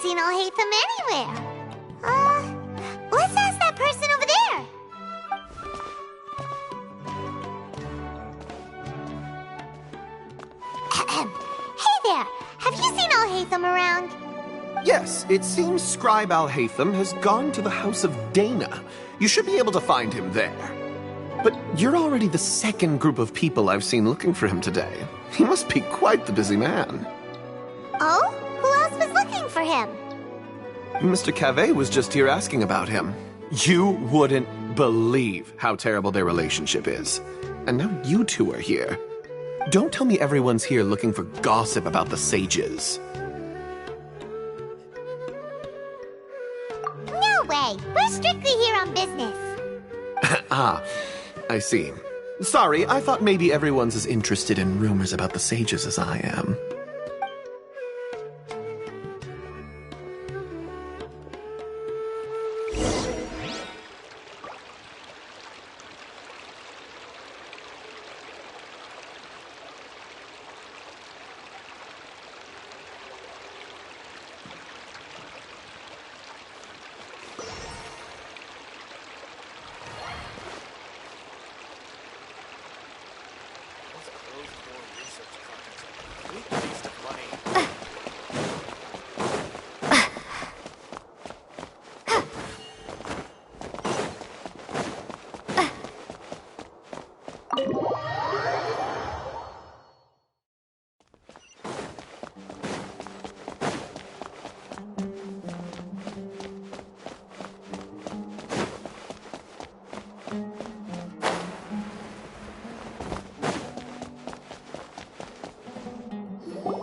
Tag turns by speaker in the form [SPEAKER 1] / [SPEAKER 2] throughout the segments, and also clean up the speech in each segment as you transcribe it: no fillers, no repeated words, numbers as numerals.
[SPEAKER 1] Seen Alhaitham anywhere. Let's ask that person over there. Hey there, have you seen Alhaitham around?
[SPEAKER 2] Yes, it seems Scribe Alhaitham has gone to the House of Dana. You should be able to find him there. But you're already the second group of people I've seen looking for him today. He must be quite the busy man.
[SPEAKER 1] Oh? Who else was looking for him?
[SPEAKER 2] Mr. Cavey was just here asking about him. You wouldn't believe how terrible their relationship is. And now you two are here. Don't tell me everyone's here looking for gossip about the sages.
[SPEAKER 1] No way! We're strictly here on business.
[SPEAKER 2] Ah, I see. Sorry, I thought maybe everyone's as interested in rumors about the sages as I am.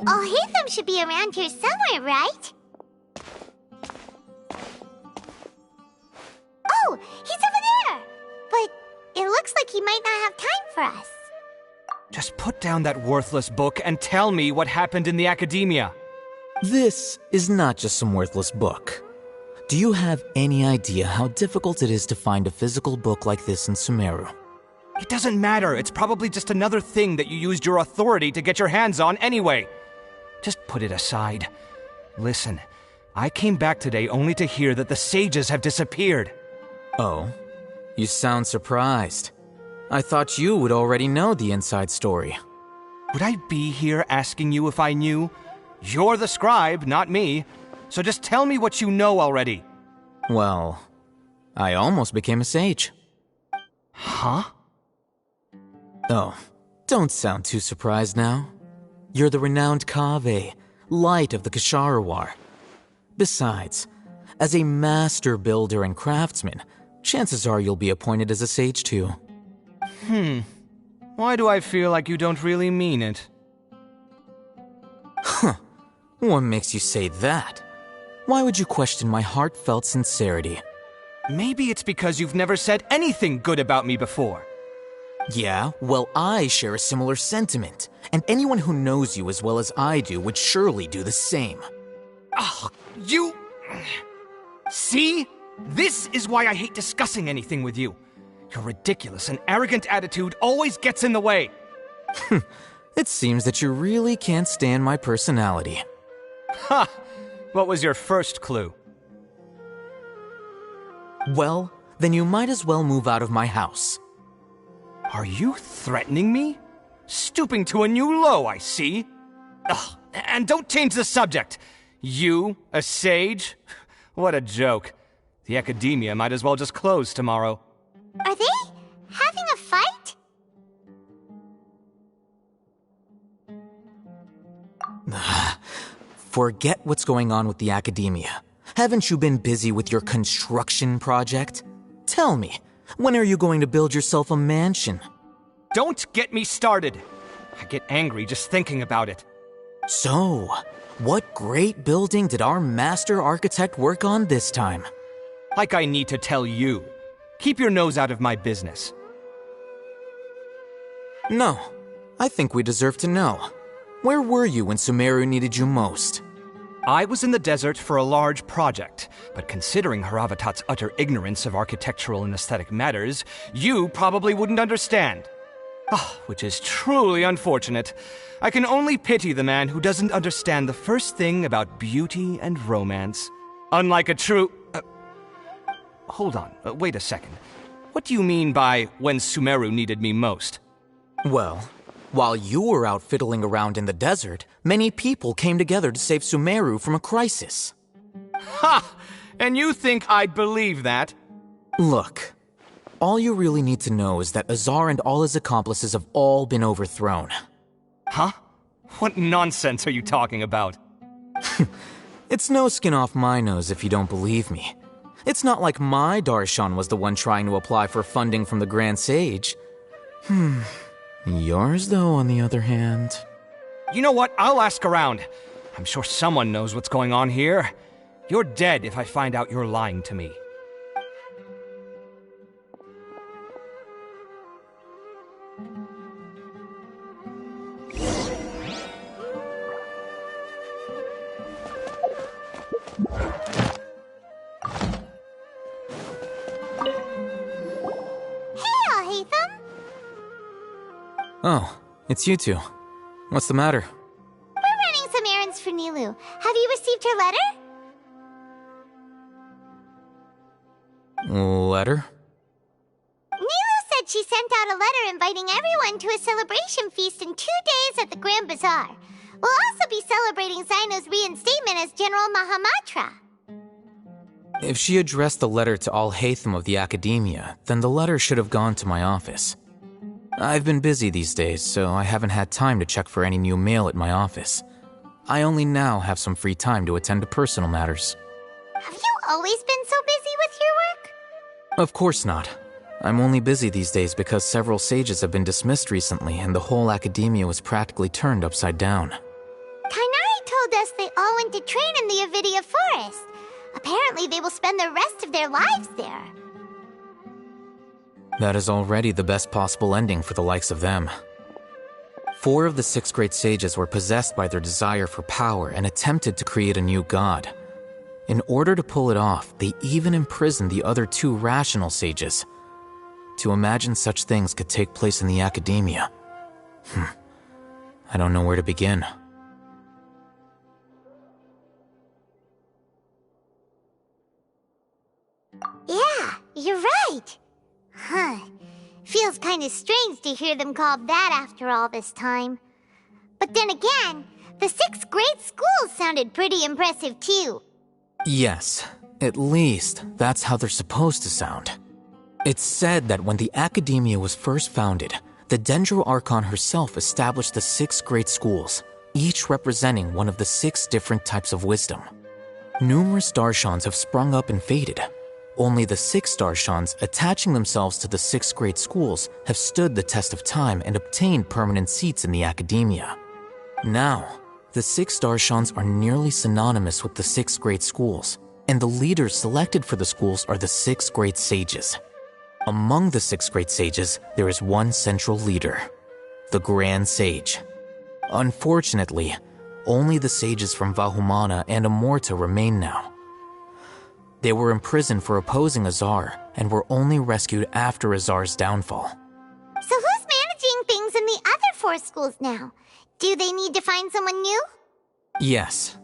[SPEAKER 1] Alhaitham should be around here somewhere, right? Oh, he's over there! But it looks like he might not have time for us.
[SPEAKER 3] Just put down that worthless book and tell me what happened in the academia.
[SPEAKER 4] This is not just some worthless book. Do you have any idea how difficult it is to find a physical book like this in Sumeru?
[SPEAKER 3] It doesn't matter. It's probably just another thing that you used your authority to get your hands on anyway. Just put it aside. Listen, I came back today only to hear that the sages have disappeared.
[SPEAKER 4] Oh, you sound surprised. I thought you would already know the inside story.
[SPEAKER 3] Would I be here asking you if I knew? You're the scribe, not me. So just tell me what you know already.
[SPEAKER 4] Well, I almost became a sage.
[SPEAKER 3] Huh?
[SPEAKER 4] Oh, don't sound too surprised now. You're the renowned Kaveh, light of the Ksharawar. Besides, as a master builder and craftsman, chances are you'll be appointed as a sage too.
[SPEAKER 3] Why do I feel like you don't really mean it?
[SPEAKER 4] Huh. What makes you say that? Why would you question my heartfelt sincerity?
[SPEAKER 3] Maybe it's because you've never said anything good about me before.
[SPEAKER 4] Yeah, well, I share a similar sentiment, and anyone who knows you as well as I do would surely do the same.
[SPEAKER 3] Ugh, you... See? This is why I hate discussing anything with you. Your ridiculous and arrogant attitude always gets in the way.
[SPEAKER 4] It seems that you really can't stand my personality.
[SPEAKER 3] Ha! What was your first clue?
[SPEAKER 4] Well, then you might as well move out of my house.
[SPEAKER 3] Are you threatening me? Stooping to a new low, I see. Ugh, and don't change the subject. You, a sage? What a joke. The academia might as well just close tomorrow.
[SPEAKER 1] Are they having a fight?
[SPEAKER 4] Forget what's going on with the academia. Haven't you been busy with your construction project? Tell me, when are you going to build yourself a mansion?
[SPEAKER 3] Don't get me started. I get angry just thinking about it.
[SPEAKER 4] So, what great building did our master architect work on this time?
[SPEAKER 3] Like I need to tell you. Keep your nose out of my business.
[SPEAKER 4] No, I think we deserve to know. Where were you when Sumeru needed you most?
[SPEAKER 3] I was in the desert for a large project, but considering Haravatat's utter ignorance of architectural and aesthetic matters, you probably wouldn't understand. Which is truly unfortunate. I can only pity the man who doesn't understand the first thing about beauty and romance. Unlike a true... Hold on, wait a second. What do you mean by when Sumeru needed me most?
[SPEAKER 4] Well, while you were out fiddling around in the desert, many people came together to save Sumeru from a crisis.
[SPEAKER 3] Ha! And you think I'd believe that?
[SPEAKER 4] Look, all you really need to know is that Azar and all his accomplices have all been overthrown.
[SPEAKER 3] Huh? What nonsense are you talking about?
[SPEAKER 4] It's no skin off my nose if you don't believe me. It's not like my Darshan was the one trying to apply for funding from the Grand Sage. Yours, though, on the other hand...
[SPEAKER 3] You know what? I'll ask around. I'm sure someone knows what's going on here. You're dead if I find out you're lying to me.
[SPEAKER 4] Oh, it's you two. What's the matter?
[SPEAKER 1] We're running some errands for Nilu. Have you received her letter?
[SPEAKER 4] Letter?
[SPEAKER 1] Nilu said she sent out a letter inviting everyone to a celebration feast in 2 days at the Grand Bazaar. We'll also be celebrating Zaino's reinstatement as General Mahamatra.
[SPEAKER 4] If she addressed the letter to all Hatham of the Academia, then the letter should have gone to my office. I've been busy these days, so I haven't had time to check for any new mail at my office. I only now have some free time to attend to personal matters.
[SPEAKER 1] Have you always been so busy with your work?
[SPEAKER 4] Of course not. I'm only busy these days because several sages have been dismissed recently and the whole academia was practically turned upside down.
[SPEAKER 1] Kainari told us they all went to train in the Avidia Forest. Apparently they will spend the rest of their lives there.
[SPEAKER 4] That is already the best possible ending for the likes of them. 4 of the 6 great sages were possessed by their desire for power and attempted to create a new god. In order to pull it off, they even imprisoned the other 2 rational sages. To imagine such things could take place in the academia. I don't know where to begin.
[SPEAKER 1] Yeah, you're right. Feels kind of strange to hear them called that after all this time. But then again, the 6 great schools sounded pretty impressive too.
[SPEAKER 4] Yes, at least that's how they're supposed to sound. It's said that when the academia was first founded, the Dendro Archon herself established the 6 great schools, each representing one of the 6 different types of wisdom. Numerous Darshans have sprung up and faded. Only the 6 Darshans attaching themselves to the 6 great schools have stood the test of time and obtained permanent seats in the academia. Now, the 6 Darshans are nearly synonymous with the 6 great schools, and the leaders selected for the schools are the 6 great sages. Among the 6 great sages, there is one central leader, the Grand Sage. Unfortunately, only the sages from Vahumana and Amorta remain now. They were imprisoned for opposing Azar and were only rescued after Azar's downfall.
[SPEAKER 1] So who's managing things in the other 4 schools now? Do they need to find someone new?
[SPEAKER 4] Yes.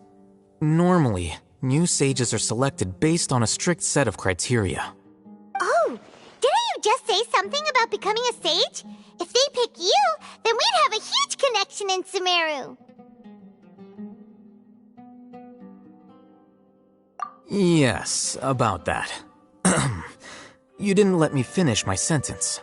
[SPEAKER 4] Normally, new sages are selected based on a strict set of criteria.
[SPEAKER 1] Oh, didn't you just say something about becoming a sage? If they pick you, then we'd have a Sumeru.
[SPEAKER 4] Yes, about that. You didn't let me finish my sentence.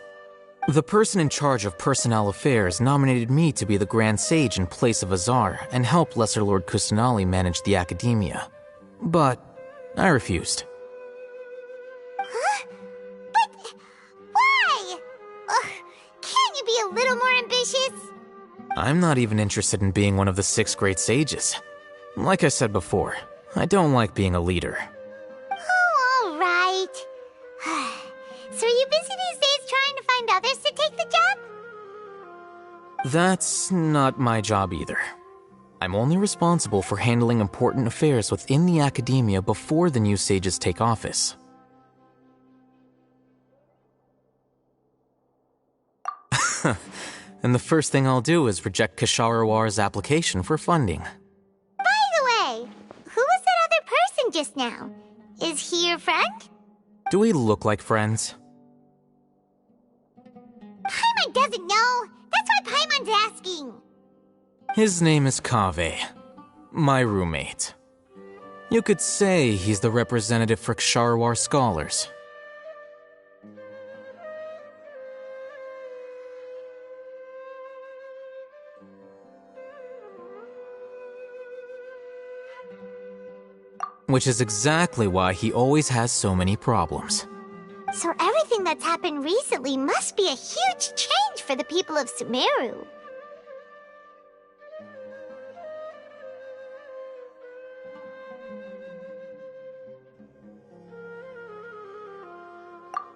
[SPEAKER 4] The person in charge of personnel affairs nominated me to be the Grand Sage in place of Azar and help Lesser Lord Kusanali manage the academia. But I refused.
[SPEAKER 1] Huh? But why? Can't you be a little more ambitious?
[SPEAKER 4] I'm not even interested in being one of the 6 great sages. Like I said before, I don't like being a leader.
[SPEAKER 1] Oh, all right. So are you busy these days trying to find others to take the job?
[SPEAKER 4] That's not my job either. I'm only responsible for handling important affairs within the academia before the new sages take office. And the first thing I'll do is reject Kasharawar's application for funding.
[SPEAKER 1] By the way, who was that other person just now? Is he your friend?
[SPEAKER 4] Do we look like friends?
[SPEAKER 1] Paimon doesn't know. That's why Paimon's asking.
[SPEAKER 4] His name is Kaveh, my roommate. You could say he's the representative for Ksharawar scholars. Which is exactly why he always has so many problems.
[SPEAKER 1] So everything that's happened recently must be a huge change for the people of Sumeru.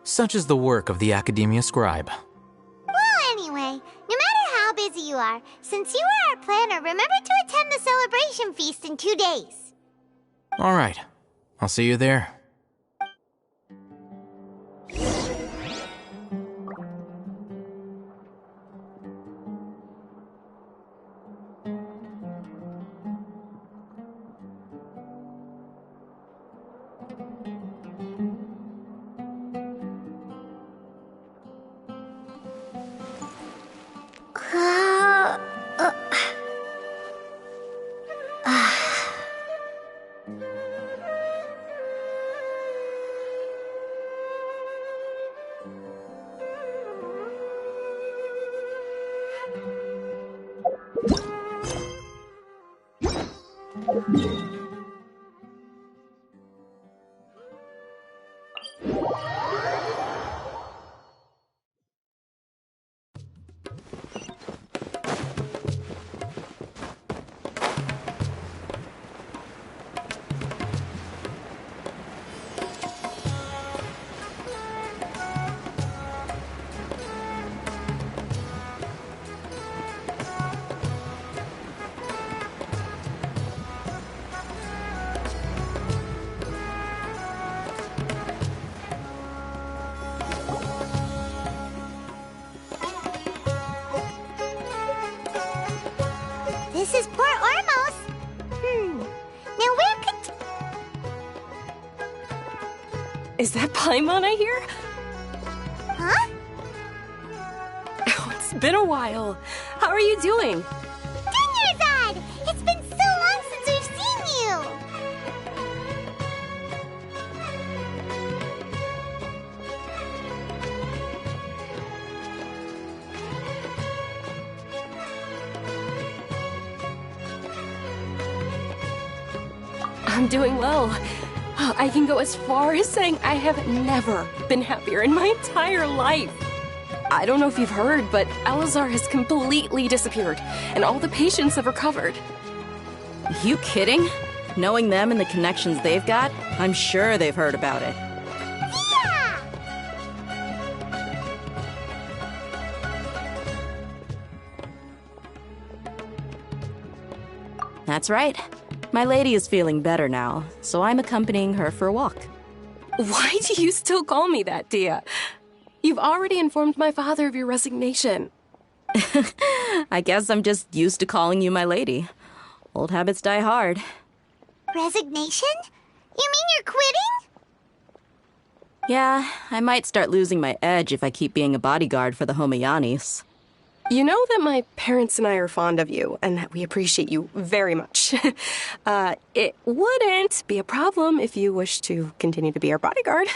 [SPEAKER 4] Such is the work of the Academia Scribe.
[SPEAKER 1] Well, anyway, no matter how busy you are, since you are our planner, remember to attend the celebration feast in 2 days.
[SPEAKER 4] All right, I'll see you there.
[SPEAKER 1] This is Port Ormos. Now where could...
[SPEAKER 5] Is that Paimon I hear?
[SPEAKER 1] Huh?
[SPEAKER 5] Oh, it's been a while. How are you doing?
[SPEAKER 1] Dinyarzad! It's been so long since we've seen you!
[SPEAKER 5] I'm doing well. I can go as far as saying I have never been happier in my entire life. I don't know if you've heard, but Alazar has completely disappeared, and all the patients have recovered.
[SPEAKER 6] You kidding? Knowing them and the connections they've got, I'm sure they've heard about it.
[SPEAKER 1] Yeah!
[SPEAKER 6] That's right. My lady is feeling better now, so I'm accompanying her for a walk.
[SPEAKER 5] Why do you still call me that, Dia? You've already informed my father of your resignation.
[SPEAKER 6] I guess I'm just used to calling you my lady. Old habits die hard.
[SPEAKER 1] Resignation? You mean you're quitting?
[SPEAKER 6] Yeah, I might start losing my edge if I keep being a bodyguard for the Homayanis.
[SPEAKER 5] You know that my parents and I are fond of you, and that we appreciate you very much. It wouldn't be a problem if you wish to continue to be our bodyguard.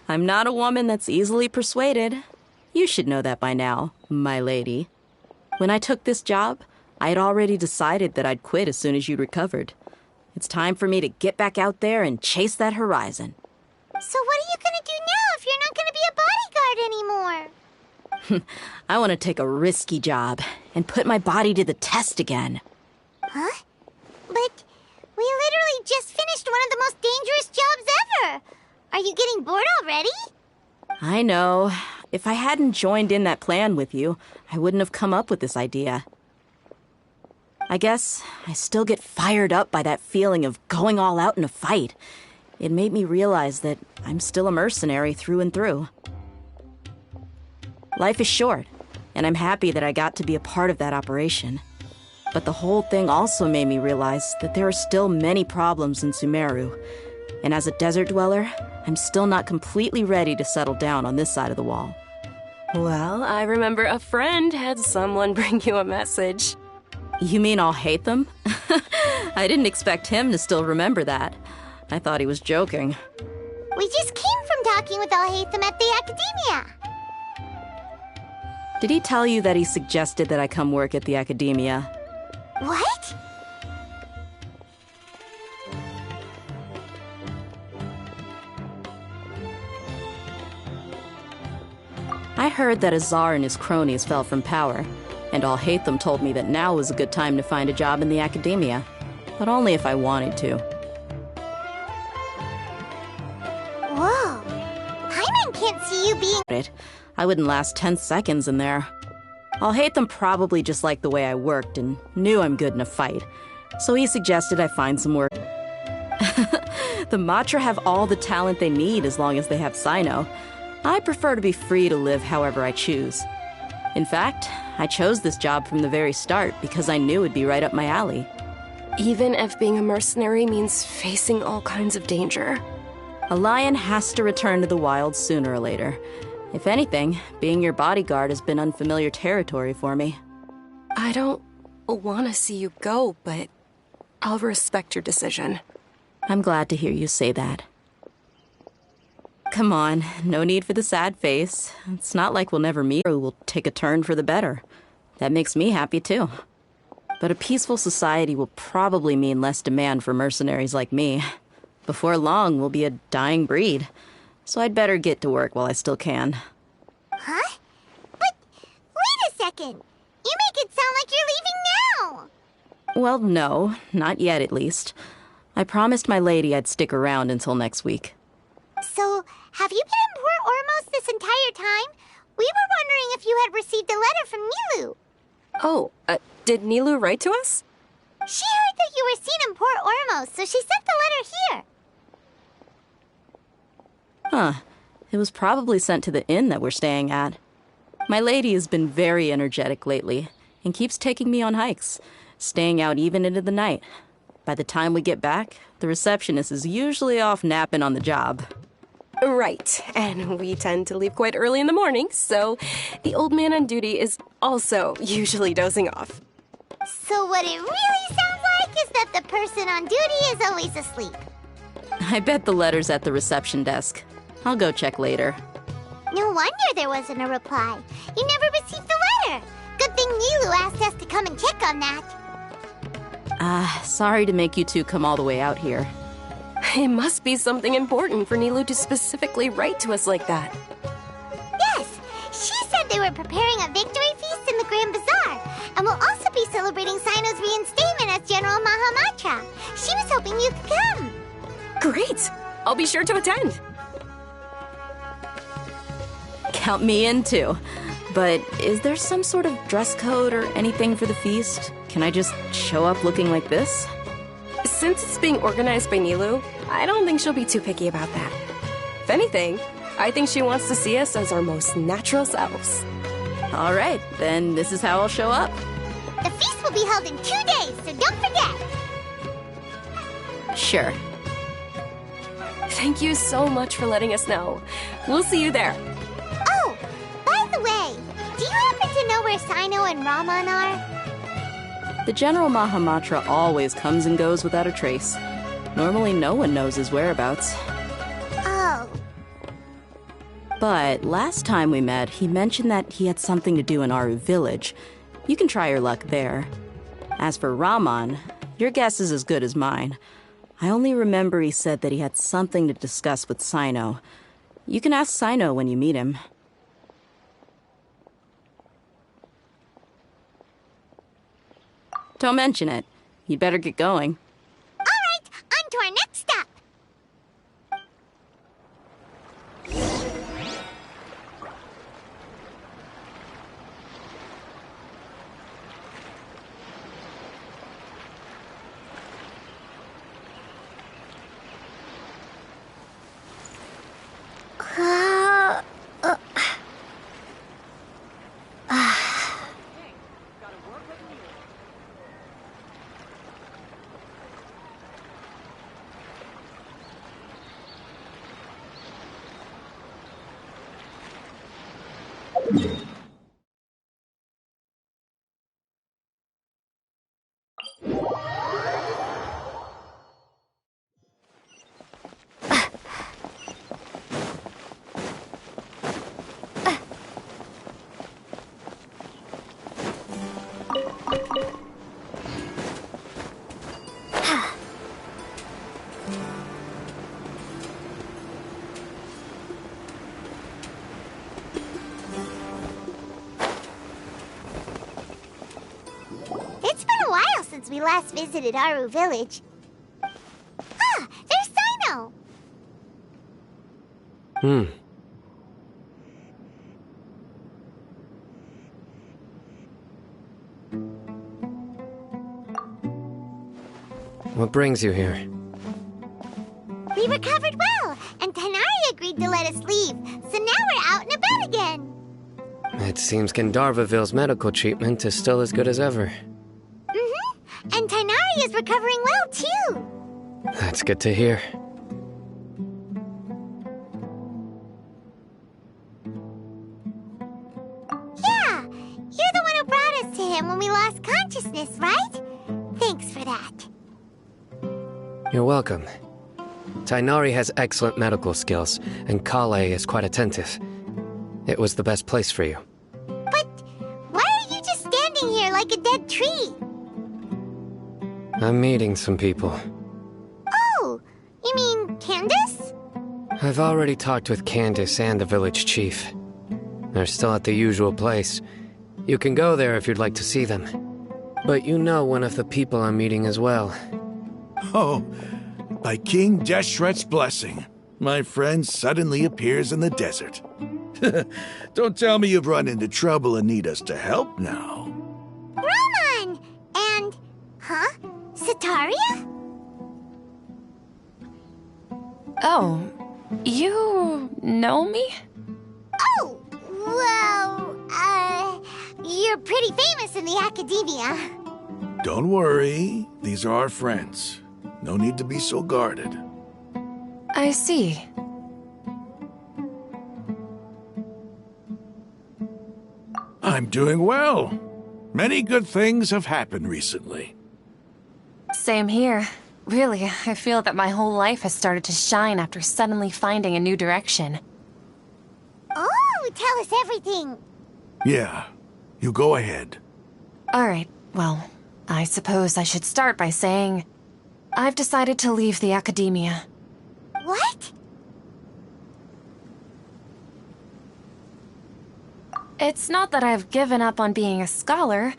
[SPEAKER 6] I'm not a woman that's easily persuaded. You should know that by now, my lady. When I took this job, I had already decided that I'd quit as soon as you recovered. It's time for me to get back out there and chase that horizon.
[SPEAKER 1] So what are you gonna do now if you're not gonna be a bodyguard anymore?
[SPEAKER 6] I want to take a risky job and put my body to the test again.
[SPEAKER 1] Huh? But we literally just finished one of the most dangerous jobs ever. Are you getting bored already?
[SPEAKER 6] I know. If I hadn't joined in that plan with you, I wouldn't have come up with this idea. I guess I still get fired up by that feeling of going all out in a fight. It made me realize that I'm still a mercenary through and through. Life is short, and I'm happy that I got to be a part of that operation. But the whole thing also made me realize that there are still many problems in Sumeru. And as a desert dweller, I'm still not completely ready to settle down on this side of the wall.
[SPEAKER 5] Well, I remember a friend had someone bring you a message.
[SPEAKER 6] You mean I'll hate them? I didn't expect him to still remember that. I thought he was joking.
[SPEAKER 1] We just came from talking with Alhaitham at the Academia.
[SPEAKER 6] Did he tell you that he suggested that I come work at the Academia?
[SPEAKER 1] What?
[SPEAKER 6] I heard that Azar and his cronies fell from power, and Alhaitham told me that now was a good time to find a job in the Academia, but only if I wanted to.
[SPEAKER 1] Whoa. Paimon can't see you being...
[SPEAKER 6] I wouldn't last 10 seconds in there. Alhaitham probably just liked the way I worked and knew I'm good in a fight, so he suggested I find some work. The Matra have all the talent they need as long as they have Sino. I prefer to be free to live however I choose. In fact, I chose this job from the very start because I knew it'd be right up my alley.
[SPEAKER 5] Even if being a mercenary means facing all kinds of danger.
[SPEAKER 6] A lion has to return to the wild sooner or later. If anything, being your bodyguard has been unfamiliar territory for me.
[SPEAKER 5] I don't want to see you go, but I'll respect your decision.
[SPEAKER 6] I'm glad to hear you say that. Come on, no need for the sad face. It's not like we'll never meet or we'll take a turn for the better. That makes me happy too. But a peaceful society will probably mean less demand for mercenaries like me. Before long, we'll be a dying breed. So I'd better get to work while I still can.
[SPEAKER 1] Huh? But wait a second. You make it sound like you're leaving now.
[SPEAKER 6] Well, no, not yet at least. I promised my lady I'd stick around until next week.
[SPEAKER 1] So, have you been in Port Ormos this entire time? We were wondering if you had received a letter from Nilu.
[SPEAKER 5] Oh, did Nilu write to us?
[SPEAKER 1] She heard that you were seen in Port Ormos, so she sent the letter here.
[SPEAKER 6] Huh. It was probably sent to the inn that we're staying at. My lady has been very energetic lately and keeps taking me on hikes, staying out even into the night. By the time we get back, the receptionist is usually off napping on the job.
[SPEAKER 5] Right, and we tend to leave quite early in the morning, so the old man on duty is also usually dozing off.
[SPEAKER 1] So what it really sounds like is that the person on duty is always asleep.
[SPEAKER 6] I bet the letter's at the reception desk. I'll go check later.
[SPEAKER 1] No wonder there wasn't a reply. You never received the letter. Good thing Nilu asked us to come and check on that.
[SPEAKER 6] Sorry to make you two come all the way out here.
[SPEAKER 5] It must be something important for Nilu to specifically write to us like that.
[SPEAKER 1] Yes, she said they were preparing a victory feast in the Grand Bazaar, and will also be celebrating Sino's reinstatement as General Mahamatra. She was hoping you could come.
[SPEAKER 5] Great! I'll be sure to attend.
[SPEAKER 6] Count me in too. But is there some sort of dress code or anything for the feast? Can I just show up looking like this?
[SPEAKER 5] Since it's being organized by Nilu, I don't think she'll be too picky about that. If anything, I think she wants to see us as our most natural selves.
[SPEAKER 6] All right, then this is how I'll show up.
[SPEAKER 1] The feast will be held in 2 days, so don't forget.
[SPEAKER 6] Sure.
[SPEAKER 5] Thank you so much for letting us know. We'll see you there.
[SPEAKER 1] Oh, by the way, do you happen where Sino and Raman are?
[SPEAKER 6] The General Mahamatra always comes and goes without a trace. Normally no one knows his whereabouts.
[SPEAKER 1] Oh.
[SPEAKER 6] But last time we met, he mentioned that he had something to do in Aru Village. You can try your luck there. As for Raman, your guess is as good as mine. I only remember he said that he had something to discuss with Sino. You can ask Sino when you meet him. Don't mention it. You'd better get going.
[SPEAKER 1] All right, on to our next stop. It's been a while since we last visited Aru Village. Ah, there's Sino!
[SPEAKER 7] What brings you here?
[SPEAKER 1] We recovered well, and Tanari agreed to let us leave, so now we're out and about again.
[SPEAKER 7] It seems Gandharvaville's medical treatment is still as good as ever.
[SPEAKER 1] And Tanari is recovering well, too.
[SPEAKER 7] That's good to hear.
[SPEAKER 1] Yeah, you're the one who brought us to him when we lost consciousness, right? Thanks for that.
[SPEAKER 7] You're welcome. Tainari has excellent medical skills, and Kale is quite attentive. It was the best place for you.
[SPEAKER 1] But why are you just standing here like a dead tree?
[SPEAKER 7] I'm meeting some people.
[SPEAKER 1] Oh, you mean Candace?
[SPEAKER 7] I've already talked with Candace and the village chief. They're still at the usual place. You can go there if you'd like to see them. But you know one of the people I'm meeting as well.
[SPEAKER 8] Oh, by King Deshret's blessing, my friend suddenly appears in the desert. Don't tell me you've run into trouble and need us to help now.
[SPEAKER 1] Roman! And... huh? Sataria?
[SPEAKER 9] Oh, you know me?
[SPEAKER 1] Oh, well, you're pretty famous in the academia.
[SPEAKER 8] Don't worry, these are our friends. No need to be so guarded.
[SPEAKER 9] I see.
[SPEAKER 8] I'm doing well. Many good things have happened recently.
[SPEAKER 9] Same here. Really, I feel that my whole life has started to shine after suddenly finding a new direction.
[SPEAKER 1] Oh, tell us everything.
[SPEAKER 8] Yeah, you go ahead.
[SPEAKER 9] Alright, well, I suppose I should start by saying I've decided to leave the academia.
[SPEAKER 1] What?
[SPEAKER 9] It's not that I've given up on being a scholar.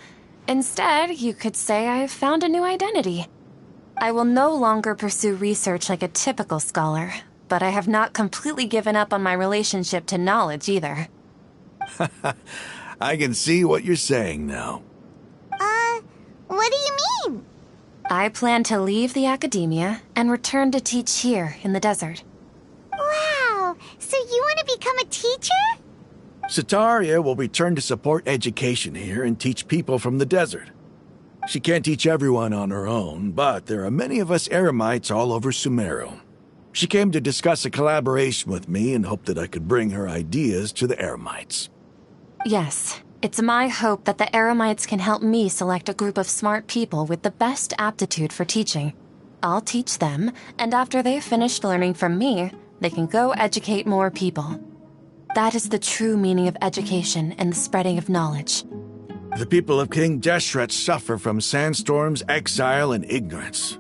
[SPEAKER 9] Instead, you could say I've found a new identity. I will no longer pursue research like a typical scholar, but I have not completely given up on my relationship to knowledge either.
[SPEAKER 8] I can see what you're saying now.
[SPEAKER 1] What do you mean?
[SPEAKER 9] I plan to leave the academia and return to teach here in the desert.
[SPEAKER 1] Wow, so you want to become a teacher?
[SPEAKER 8] Sataria will return to support education here and teach people from the desert. She can't teach everyone on her own, but there are many of us eremites all over Sumeru. She came to discuss a collaboration with me and hoped that I could bring her ideas to the eremites.
[SPEAKER 9] Yes, It's my hope that the Eremites can help me select a group of smart people with the best aptitude for teaching. I'll teach them, and after they've finished learning from me, they can go educate more people. That is the true meaning of education and the spreading of knowledge.
[SPEAKER 8] The people of King Deshret suffer from sandstorms, exile, and ignorance.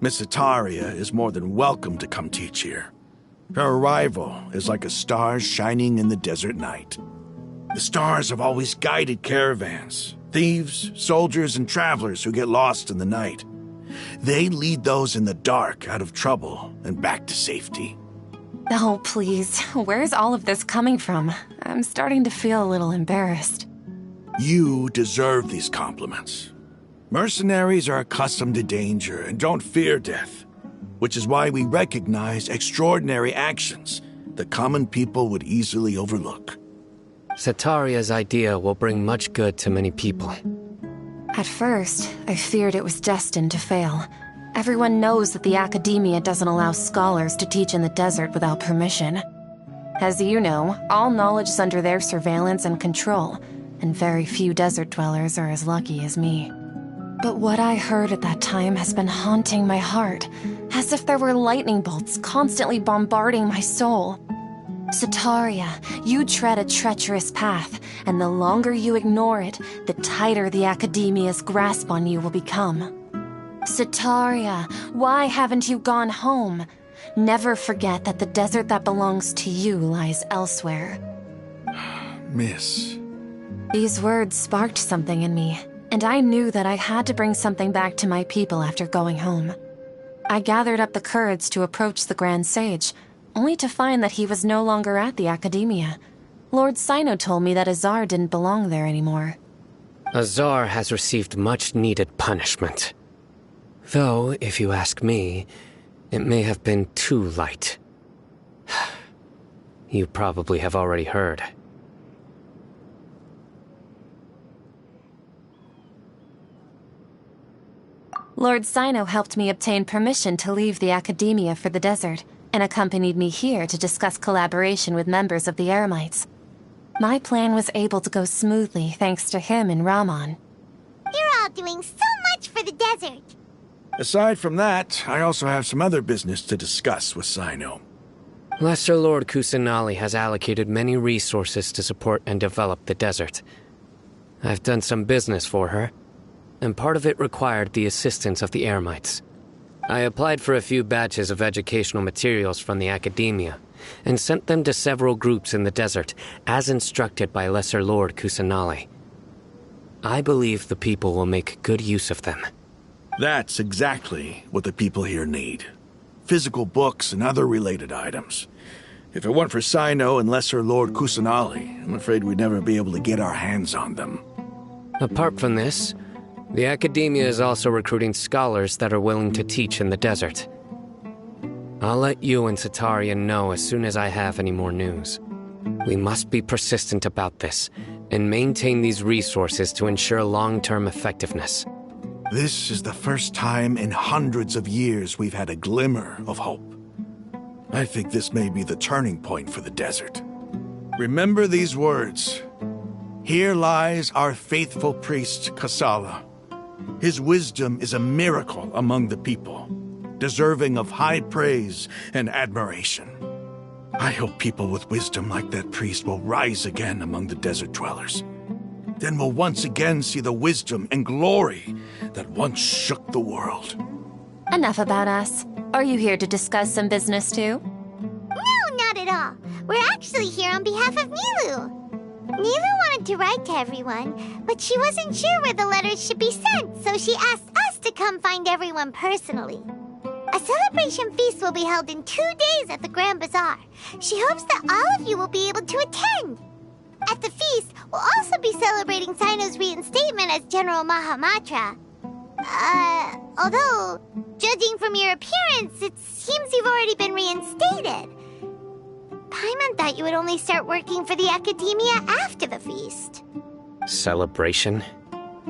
[SPEAKER 8] Miss Itaria is more than welcome to come teach here. Her arrival is like a star shining in the desert night. The stars have always guided caravans, thieves, soldiers, and travelers who get lost in the night. They lead those in the dark out of trouble and back to safety.
[SPEAKER 9] Oh, please. Where's all of this coming from? I'm starting to feel a little embarrassed.
[SPEAKER 8] You deserve these compliments. Mercenaries are accustomed to danger and don't fear death, which is why we recognize extraordinary actions that common people would easily overlook.
[SPEAKER 7] Setaria's idea will bring much good to many people.
[SPEAKER 9] At first, I feared it was destined to fail. Everyone knows that the Academia doesn't allow scholars to teach in the desert without permission. As you know, all knowledge is under their surveillance and control, and very few desert dwellers are as lucky as me. But what I heard at that time has been haunting my heart, as if there were lightning bolts constantly bombarding my soul. Setaria, you tread a treacherous path, and the longer you ignore it, the tighter the Academia's grasp on you will become. Setaria, why haven't you gone home? Never forget that the desert that belongs to you lies elsewhere.
[SPEAKER 8] Miss.
[SPEAKER 9] These words sparked something in me, and I knew that I had to bring something back to my people after going home. I gathered up the courage to approach the Grand Sage, only to find that he was no longer at the Academia. Lord Sino told me that Azar didn't belong there anymore.
[SPEAKER 7] Azar has received much-needed punishment. Though, if you ask me, it may have been too light. You probably have already heard.
[SPEAKER 9] Lord Sino helped me obtain permission to leave the Academia for the desert, and accompanied me here to discuss collaboration with members of the Eremites. My plan was able to go smoothly thanks to him and Rahman.
[SPEAKER 1] You're all doing so much for the desert.
[SPEAKER 8] Aside from that, I also have some other business to discuss with Sino.
[SPEAKER 7] Lesser Lord Kusanali has allocated many resources to support and develop the desert. I've done some business for her, and part of it required the assistance of the Eremites. I applied for a few batches of educational materials from the Academia, and sent them to several groups in the desert, as instructed by Lesser Lord Kusanali. I believe the people will make good use of them.
[SPEAKER 8] That's exactly what the people here need. Physical books and other related items. If it weren't for Sino and Lesser Lord Kusanali, I'm afraid we'd never be able to get our hands on them.
[SPEAKER 7] Apart from this, the Academia is also recruiting scholars that are willing to teach in the desert. I'll let you and Setaria know as soon as I have any more news. We must be persistent about this, and maintain these resources to ensure long-term effectiveness.
[SPEAKER 8] This is the first time in hundreds of years we've had a glimmer of hope. I think this may be the turning point for the desert. Remember these words. Here lies our faithful priest, Kasala. His wisdom is a miracle among the people, deserving of high praise and admiration. I hope people with wisdom like that priest will rise again among the desert dwellers. Then we'll once again see the wisdom and glory that once shook the world.
[SPEAKER 9] Enough about us. Are you here to discuss some business too?
[SPEAKER 1] No, not at all. We're actually here on behalf of Nilu. Nilu wanted to write to everyone, but she wasn't sure where the letters should be sent, so she asked us to come find everyone personally. A celebration feast will be held in 2 days at the Grand Bazaar. She hopes that all of you will be able to attend. At the feast, we'll also be celebrating Sino's reinstatement as General Mahamatra. Although, judging from your appearance, it seems you've already been reinstated. Paimon thought you would only start working for the Academia after the feast.
[SPEAKER 7] Celebration?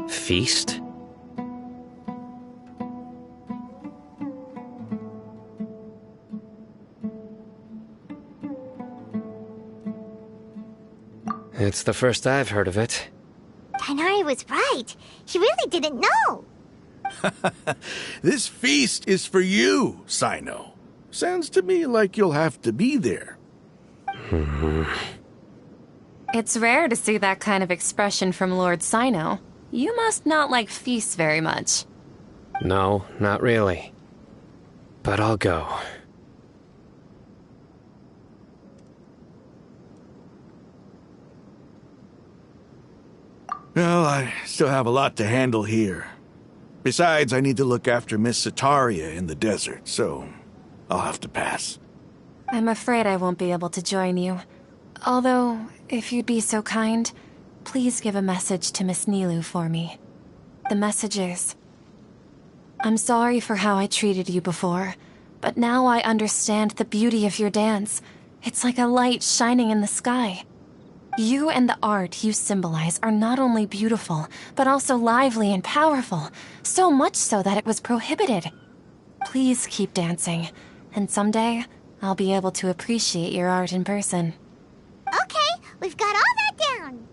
[SPEAKER 7] Feast? It's the first I've heard of it.
[SPEAKER 1] Cave was right. He really didn't know.
[SPEAKER 8] This feast is for you, Sino. Sounds to me like you'll have to be there.
[SPEAKER 9] It's rare to see that kind of expression from Lord Sino. You must not like feasts very much.
[SPEAKER 7] No, not really. But I'll go.
[SPEAKER 8] Well, I still have a lot to handle here. Besides, I need to look after Miss Sataria in the desert, so I'll have to pass.
[SPEAKER 9] I'm afraid I won't be able to join you. Although, if you'd be so kind, please give a message to Miss Nilu for me. The message is, I'm sorry for how I treated you before, but now I understand the beauty of your dance. It's like a light shining in the sky. You and the art you symbolize are not only beautiful, but also lively and powerful, so much so that it was prohibited. Please keep dancing, and someday I'll be able to appreciate your art in person.
[SPEAKER 1] Okay, we've got all that down.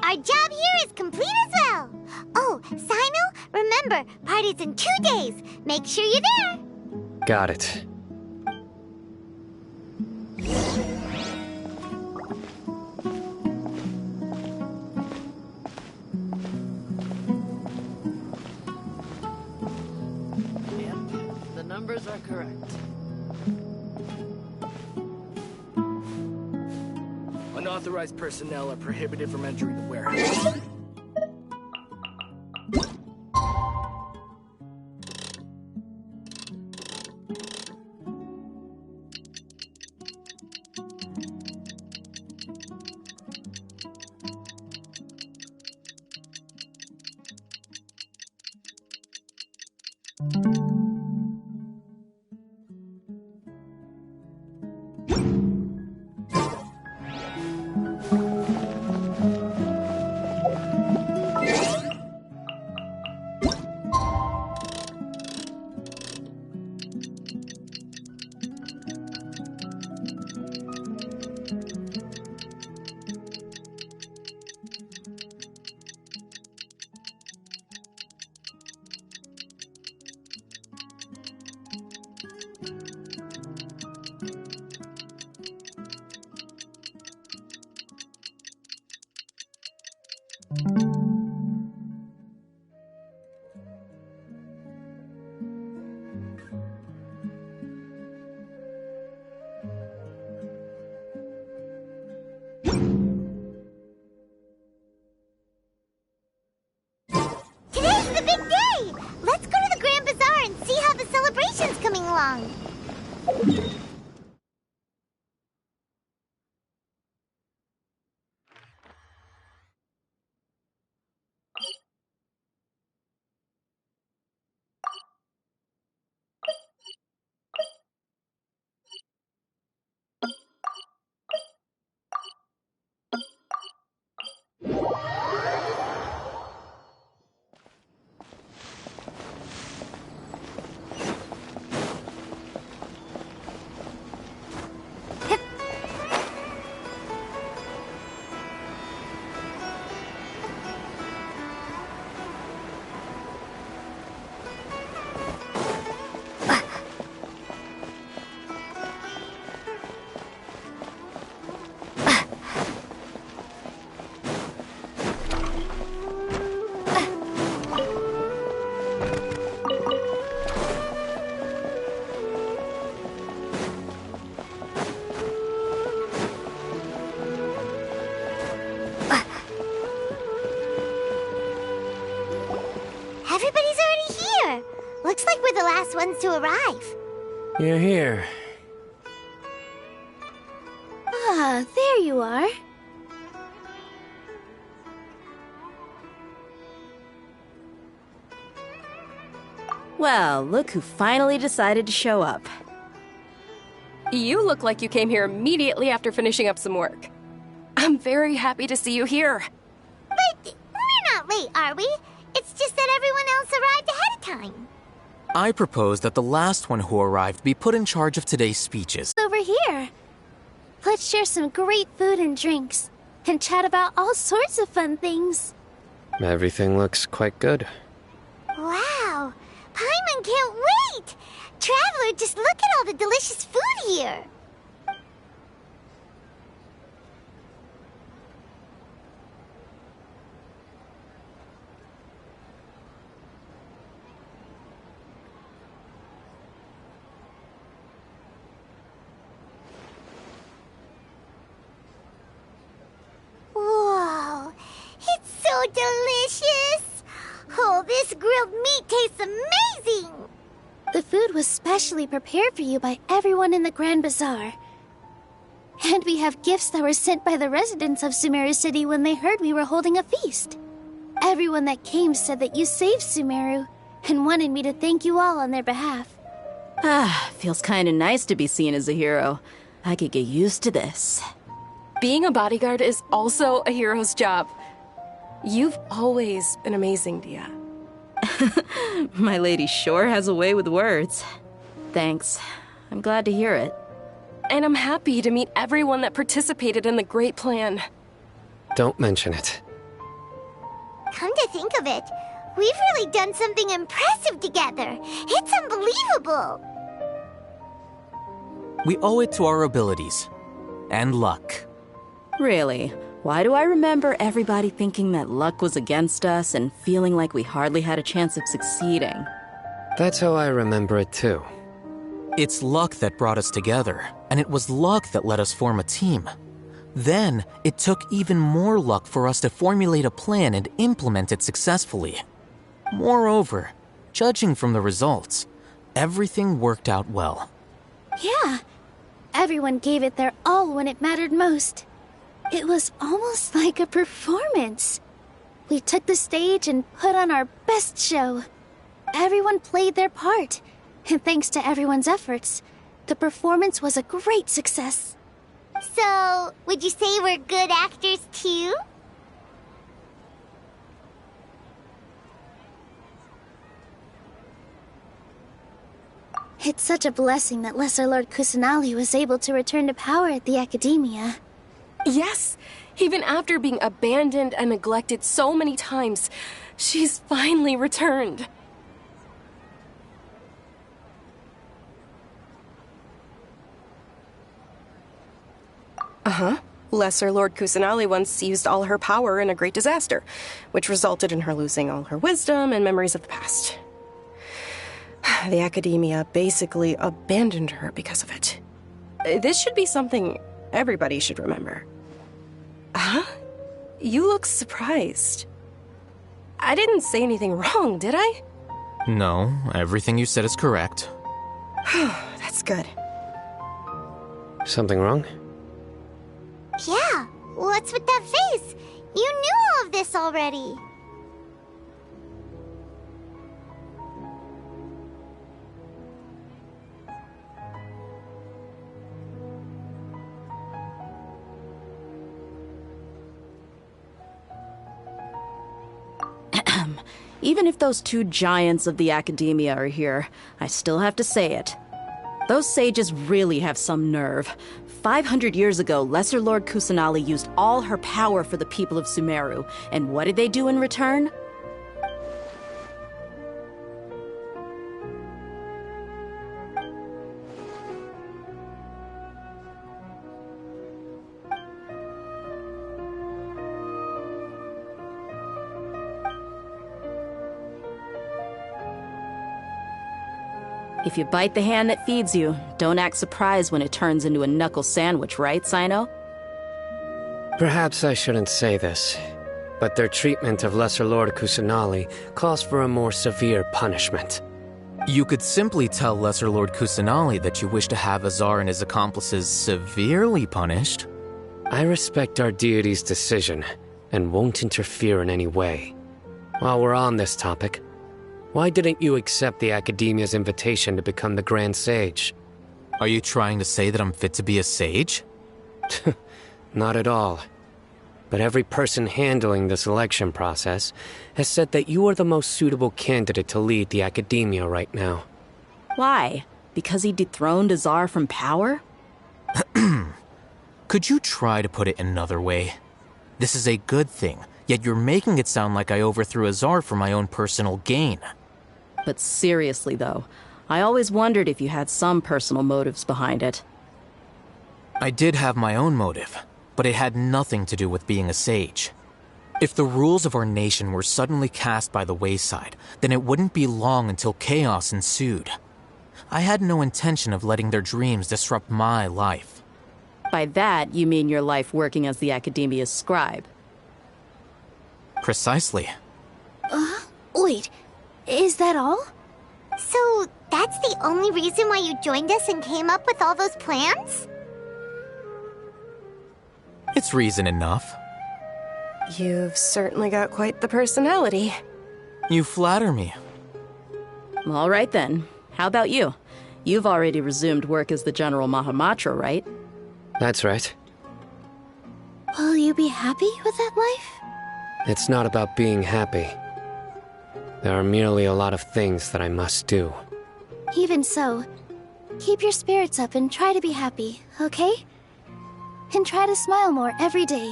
[SPEAKER 1] Our job here is complete as well. Oh, Sino, remember, party's in 2 days. Make sure you're there.
[SPEAKER 7] Got it.
[SPEAKER 10] The numbers are correct. Unauthorized personnel are prohibited from entering the warehouse.
[SPEAKER 1] Today's the big day! Let's go to the Grand Bazaar and see how the celebration's coming along. Everybody's already here. Looks like we're the last ones to arrive.
[SPEAKER 7] You're here.
[SPEAKER 1] Ah, there you are.
[SPEAKER 6] Well, look who finally decided to show up.
[SPEAKER 5] You look like you came here immediately after finishing up some work. I'm very happy to see you here.
[SPEAKER 1] But we're not late, are we? It's just that everyone else arrived ahead of time.
[SPEAKER 4] I propose that the last one who arrived be put in charge of today's speeches.
[SPEAKER 1] Over here.
[SPEAKER 11] Let's share some great food and drinks, and chat about all sorts of fun things.
[SPEAKER 7] Everything looks quite good.
[SPEAKER 1] Wow! Paimon can't wait! Traveler, just look at all the delicious food here! Whoa! It's so delicious! Oh, this grilled meat tastes amazing!
[SPEAKER 11] The food was specially prepared for you by everyone in the Grand Bazaar. And we have gifts that were sent by the residents of Sumeru City when they heard we were holding a feast. Everyone that came said that you saved Sumeru and wanted me to thank you all on their behalf.
[SPEAKER 6] Feels kinda nice to be seen as a hero. I could get used to this.
[SPEAKER 5] Being a bodyguard is also a hero's job. You've always been amazing, Dia.
[SPEAKER 6] My lady sure has a way with words. Thanks. I'm glad to hear it.
[SPEAKER 5] And I'm happy to meet everyone that participated in the great plan.
[SPEAKER 7] Don't mention it.
[SPEAKER 1] Come to think of it, we've really done something impressive together. It's unbelievable.
[SPEAKER 4] We owe it to our abilities. And luck.
[SPEAKER 6] Really? Why do I remember everybody thinking that luck was against us and feeling like we hardly had a chance of succeeding?
[SPEAKER 7] That's how I remember it too.
[SPEAKER 4] It's luck that brought us together, and it was luck that let us form a team. Then, it took even more luck for us to formulate a plan and implement it successfully. Moreover, judging from the results, everything worked out well.
[SPEAKER 11] Yeah, everyone gave it their all when it mattered most. It was almost like a performance. We took the stage and put on our best show. Everyone played their part, and thanks to everyone's efforts, the performance was a great success.
[SPEAKER 1] So, would you say we're good actors too?
[SPEAKER 11] It's such a blessing that Lesser Lord Kusanali was able to return to power at the Academia.
[SPEAKER 5] Yes, even after being abandoned and neglected so many times, she's finally returned. Lesser Lord Kusanali once used all her power in a great disaster, which resulted in her losing all her wisdom and memories of the past. The Academia basically abandoned her because of it. This should be something everybody should remember. Huh? You look surprised. I didn't say anything wrong, did I?
[SPEAKER 4] No, everything you said is correct.
[SPEAKER 5] That's good.
[SPEAKER 7] Something wrong?
[SPEAKER 1] Yeah, what's with that face? You knew all of this already.
[SPEAKER 6] Even if those two giants of the Academia are here, I still have to say it. Those sages really have some nerve. 500 years ago, Lesser Lord Kusanali used all her power for the people of Sumeru, and what did they do in return? If you bite the hand that feeds you, don't act surprised when it turns into a knuckle sandwich, right, Sino?
[SPEAKER 7] Perhaps I shouldn't say this, but their treatment of Lesser Lord Kusanali calls for a more severe punishment.
[SPEAKER 4] You could simply tell Lesser Lord Kusanali that you wish to have Azar and his accomplices severely punished.
[SPEAKER 7] I respect our deity's decision, and won't interfere in any way. While we're on this topic, why didn't you accept the Academia's invitation to become the Grand Sage?
[SPEAKER 4] Are you trying to say that I'm fit to be a sage?
[SPEAKER 7] Not at all. But every person handling the selection process has said that you are the most suitable candidate to lead the Academia right now.
[SPEAKER 6] Why? Because he dethroned Azar from power?
[SPEAKER 4] Could you try to put it another way? This is a good thing, yet you're making it sound like I overthrew Azar for my own personal gain.
[SPEAKER 6] But seriously, though, I always wondered if you had some personal motives behind it.
[SPEAKER 4] I did have my own motive, but it had nothing to do with being a sage. If the rules of our nation were suddenly cast by the wayside, then it wouldn't be long until chaos ensued. I had no intention of letting their dreams disrupt my life.
[SPEAKER 6] By that, you mean your life working as the Academia's scribe.
[SPEAKER 4] Precisely.
[SPEAKER 11] Wait, is that all?
[SPEAKER 1] So, that's the only reason why you joined us and came up with all those plans?
[SPEAKER 4] It's reason enough.
[SPEAKER 5] You've certainly got quite the personality.
[SPEAKER 4] You flatter me.
[SPEAKER 6] All right then. How about you? You've already resumed work as the General Mahamatra, right?
[SPEAKER 7] That's right.
[SPEAKER 11] Will you be happy with that life?
[SPEAKER 7] It's not about being happy. There are merely a lot of things that I must do.
[SPEAKER 11] Even so, keep your spirits up and try to be happy, okay? And try to smile more every day,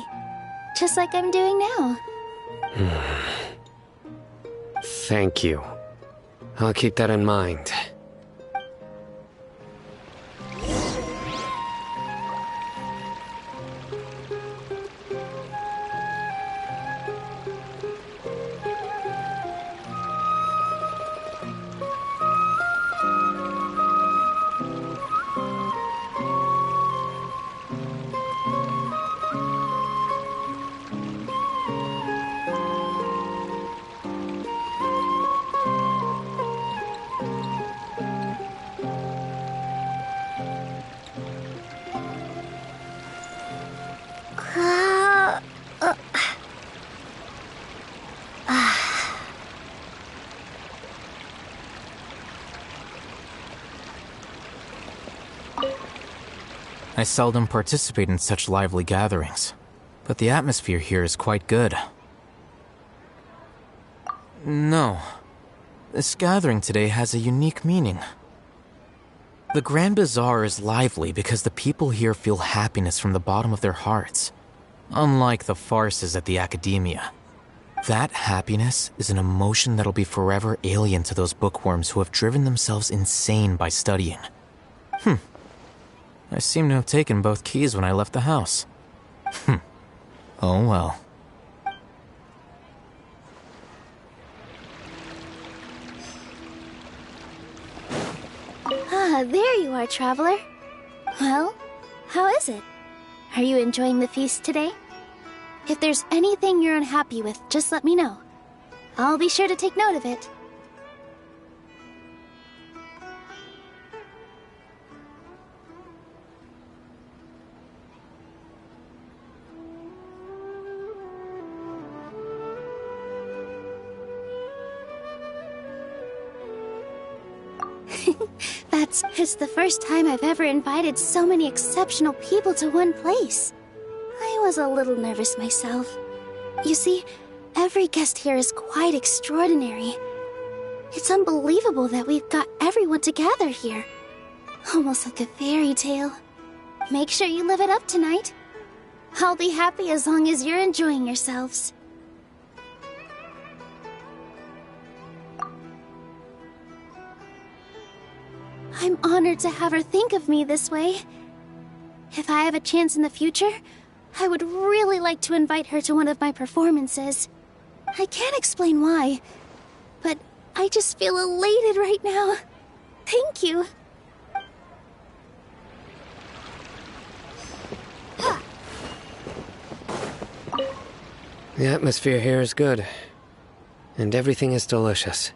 [SPEAKER 11] just like I'm doing now.
[SPEAKER 7] Thank you. I'll keep that in mind.
[SPEAKER 4] I seldom participate in such lively gatherings, but the atmosphere here is quite good. No, this gathering today has a unique meaning. The Grand Bazaar is lively because the people here feel happiness from the bottom of their hearts, unlike the farces at the Academia. That happiness is an emotion that'll be forever alien to those bookworms who have driven themselves insane by studying. I seem to have taken both keys when I left the house. Oh well.
[SPEAKER 11] Ah, there you are, traveler. Well, how is it? Are you enjoying the feast today? If there's anything you're unhappy with, just let me know. I'll be sure to take note of it. It's the first time I've ever invited so many exceptional people to one place. I was a little nervous myself. You see, every guest here is quite extraordinary. It's unbelievable that we've got everyone together here. Almost like a fairy tale. Make sure you live it up tonight. I'll be happy as long as you're enjoying yourselves. I'm honored to have her think of me this way. If I have a chance in the future, I would really like to invite her to one of my performances. I can't explain why, but I just feel elated right now. Thank you.
[SPEAKER 7] The atmosphere here is good, and everything is delicious.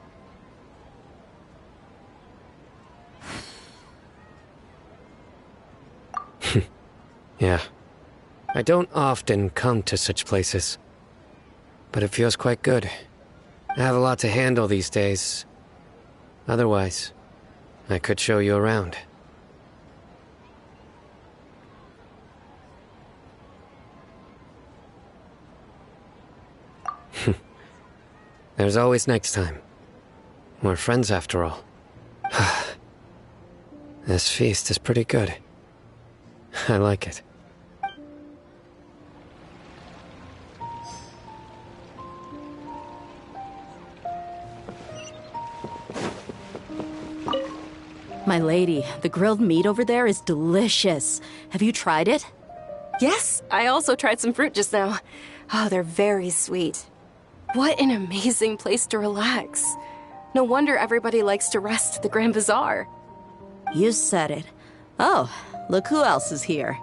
[SPEAKER 7] Yeah. I don't often come to such places, but it feels quite good. I have a lot to handle these days. Otherwise, I could show you around. There's always next time. We're friends after all. This feast is pretty good. I like it.
[SPEAKER 6] My lady, the grilled meat over there is delicious. Have you tried it?
[SPEAKER 5] Yes, I also tried some fruit just now. Oh, they're very sweet. What an amazing place to relax. No wonder everybody likes to rest at the Grand Bazaar.
[SPEAKER 6] You said it. Oh, look who else is here.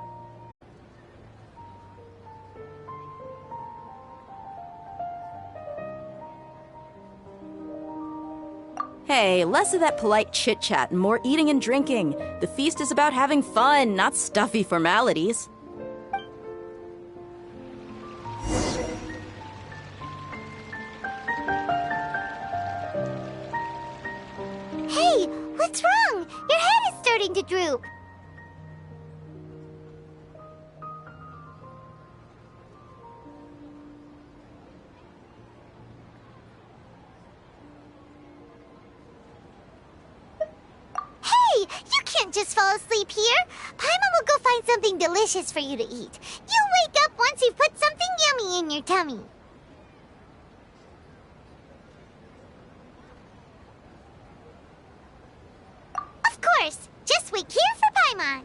[SPEAKER 6] Hey, less of that polite chit-chat and more eating and drinking. The feast is about having fun, not stuffy formalities.
[SPEAKER 1] Hey, what's wrong? Your head is starting to droop. Hey, you can't just fall asleep here. Paimon will go find something delicious for you to eat. You wake up once you've put something yummy in your tummy. Of course. Just wait here for Paimon.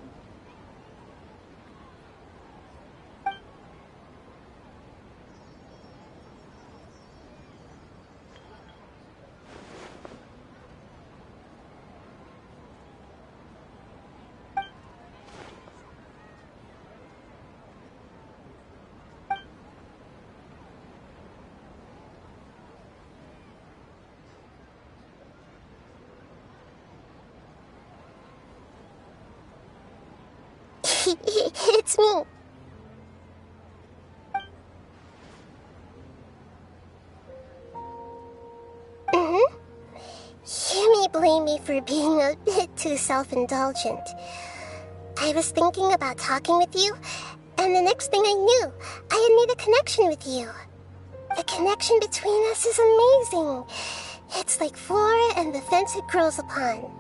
[SPEAKER 1] It's me. You may blame me for being a bit too self-indulgent. I was thinking about talking with you, and the next thing I knew, I had made a connection with you. The connection between us is amazing. It's like flora and the fence it grows upon.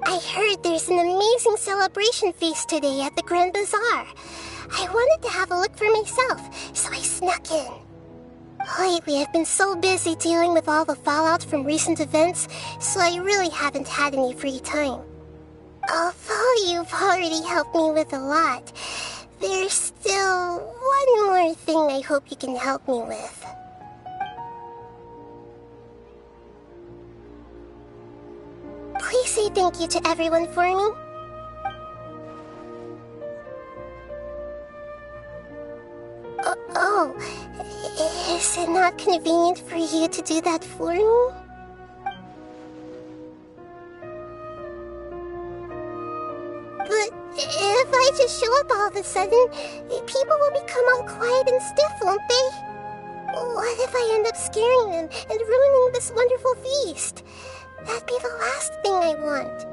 [SPEAKER 1] I heard there's an amazing celebration feast today at the Grand Bazaar. I wanted to have a look for myself, so I snuck in. Lately, I've been so busy dealing with all the fallout from recent events, so I really haven't had any free time. Although you've already helped me with a lot, there's still one more thing I hope you can help me with. Please say thank you to everyone for me. Oh, is it not convenient for you to do that for me? But if I just show up all of a sudden, people will become all quiet and stiff, won't they? What if I end up scaring them and ruining this wonderful feast? That'd be the last thing I want.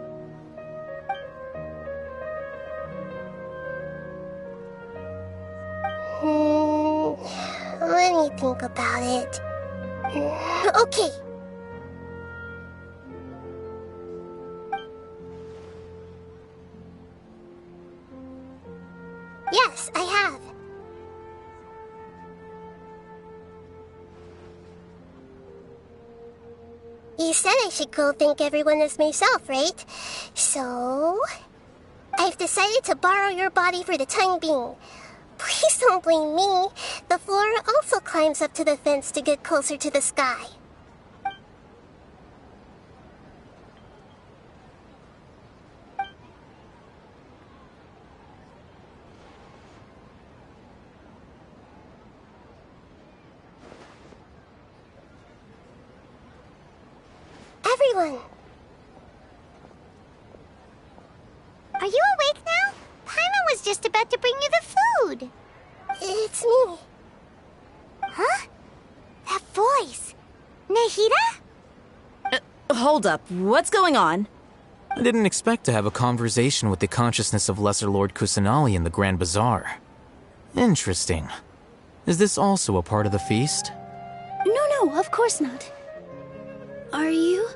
[SPEAKER 1] Let me think about it. Okay. Yes, I have. You said I should go thank everyone as myself, right? So, I've decided to borrow your body for the time being. Please don't blame me. The flora also climbs up to the fence to get closer to the sky. Everyone! Are you awake now? Paimon was just about to bring you the food. It's me. Huh? That voice. Nahida?
[SPEAKER 6] Hold up, what's going on?
[SPEAKER 4] I didn't expect to have a conversation with the consciousness of Lesser Lord Kusanali in the Grand Bazaar. Interesting. Is this also a part of the feast?
[SPEAKER 11] No, of course not. Are you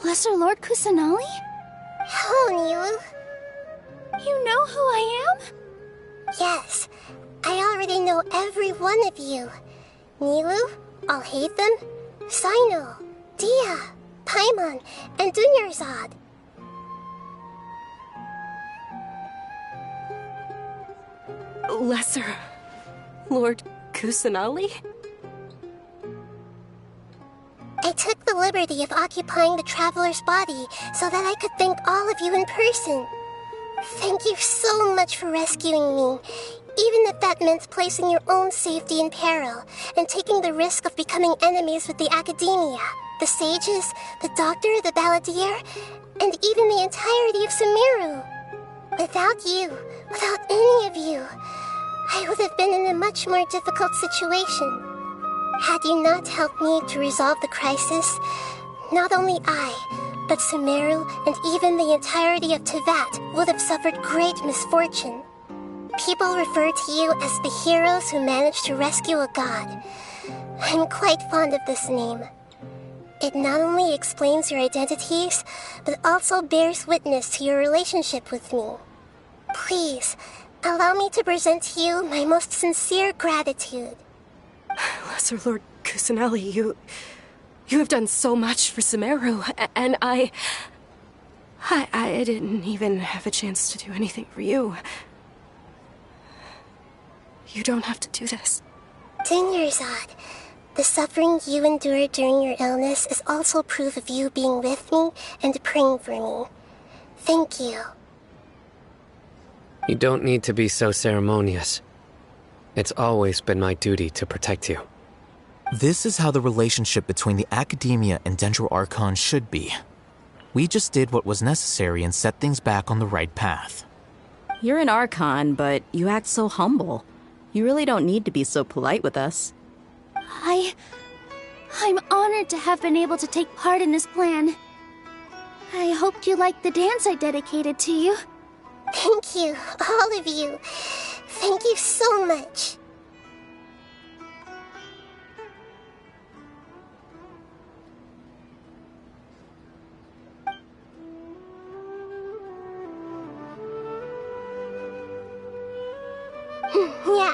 [SPEAKER 11] Lesser Lord Kusanali?
[SPEAKER 1] Hello, Nilu.
[SPEAKER 11] You know who I am?
[SPEAKER 1] Yes, I already know every one of you. Nilu, I'll hate them,
[SPEAKER 12] Cyno, Dia, Paimon, and Dunyarzad.
[SPEAKER 5] Lesser Lord Kusanali?
[SPEAKER 12] I took the liberty of occupying the Traveler's body so that I could thank all of you in person. Thank you so much for rescuing me, even if that meant placing your own safety in peril and taking the risk of becoming enemies with the Academia, the Sages, the Doctor, the Balladeer, and even the entirety of Sumeru. Without you, without any of you, I would have been in a much more difficult situation. Had you not helped me to resolve the crisis, not only I, but Sumeru and even the entirety of Teyvat would have suffered great misfortune. People refer to you as the heroes who managed to rescue a god. I'm quite fond of this name. It not only explains your identities, but also bears witness to your relationship with me. Please, allow me to present to you my most sincere gratitude.
[SPEAKER 5] Lesser Lord Kusanali, you have done so much for Sumeru, and I didn't even have a chance to do anything for you. You don't have to do this.
[SPEAKER 12] Dunyarzad, the suffering you endured during your illness is also proof of you being with me and praying for me. Thank you.
[SPEAKER 7] You don't need to be so ceremonious. It's always been my duty to protect you.
[SPEAKER 4] This is how the relationship between the Academia and Dendro Archon should be. We just did what was necessary and set things back on the right path.
[SPEAKER 6] You're an Archon, but you act so humble. You really don't need to be so polite with us.
[SPEAKER 11] I'm honored to have been able to take part in this plan. I hoped you liked the dance I dedicated to you.
[SPEAKER 12] Thank you, all of you. Thank you so much. Yeah.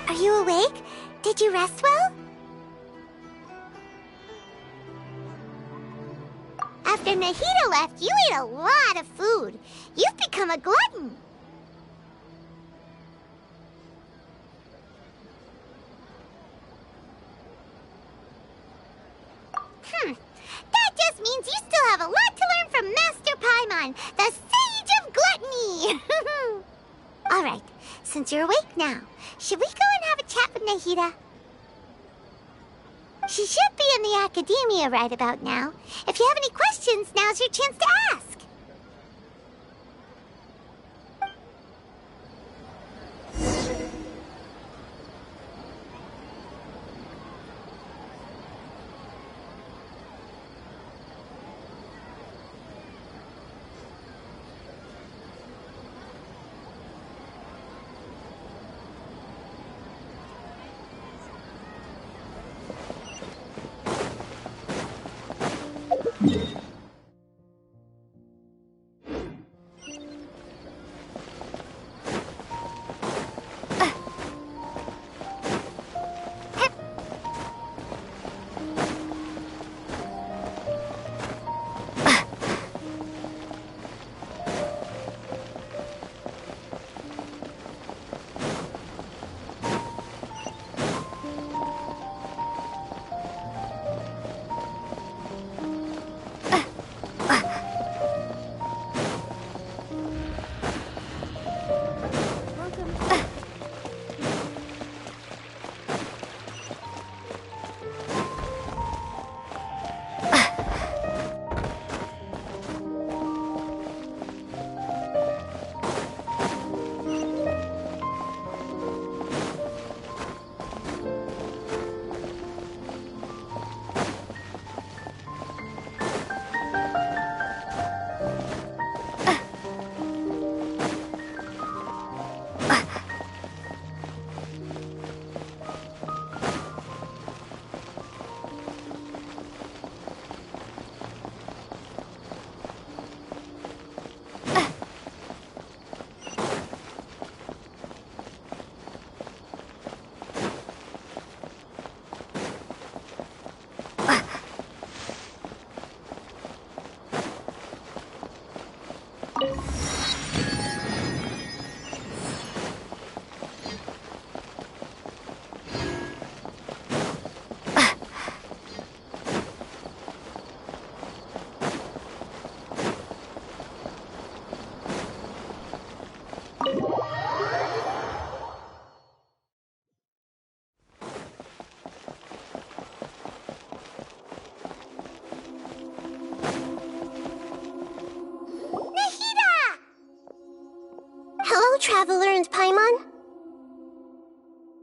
[SPEAKER 1] Are you awake? Did you rest well? After Nahida left, you ate a lot of food. You've become a glutton. That just means you still have a lot to learn from Master Paimon, the Sage of Gluttony. All right, since you're awake now, should we go and have a chat with Nahida? She should be in the Academia right about now. If you have any questions, now's your chance to ask.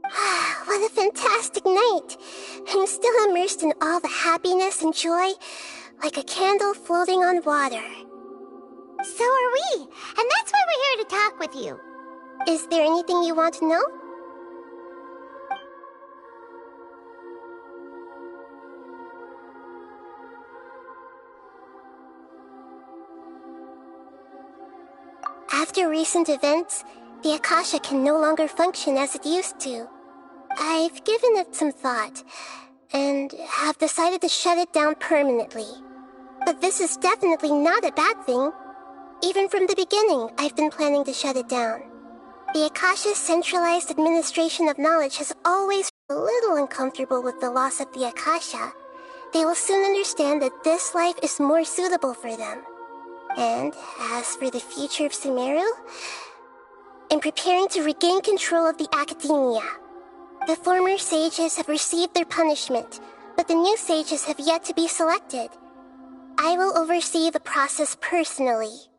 [SPEAKER 12] What a fantastic night! I'm still immersed in all the happiness and joy, like a candle floating on water.
[SPEAKER 1] So are we, and that's why we're here to talk with you.
[SPEAKER 12] Is there anything you want to know? After recent events, the Akasha can no longer function as it used to. I've given it some thought, and have decided to shut it down permanently. But this is definitely not a bad thing. Even from the beginning, I've been planning to shut it down. The Akasha's centralized administration of knowledge has always been a little uncomfortable with the loss of the Akasha. They will soon understand that this life is more suitable for them. And as for the future of Sumeru, I'm preparing to regain control of the academia. The former sages have received their punishment, but the new sages have yet to be selected. I will oversee the process personally.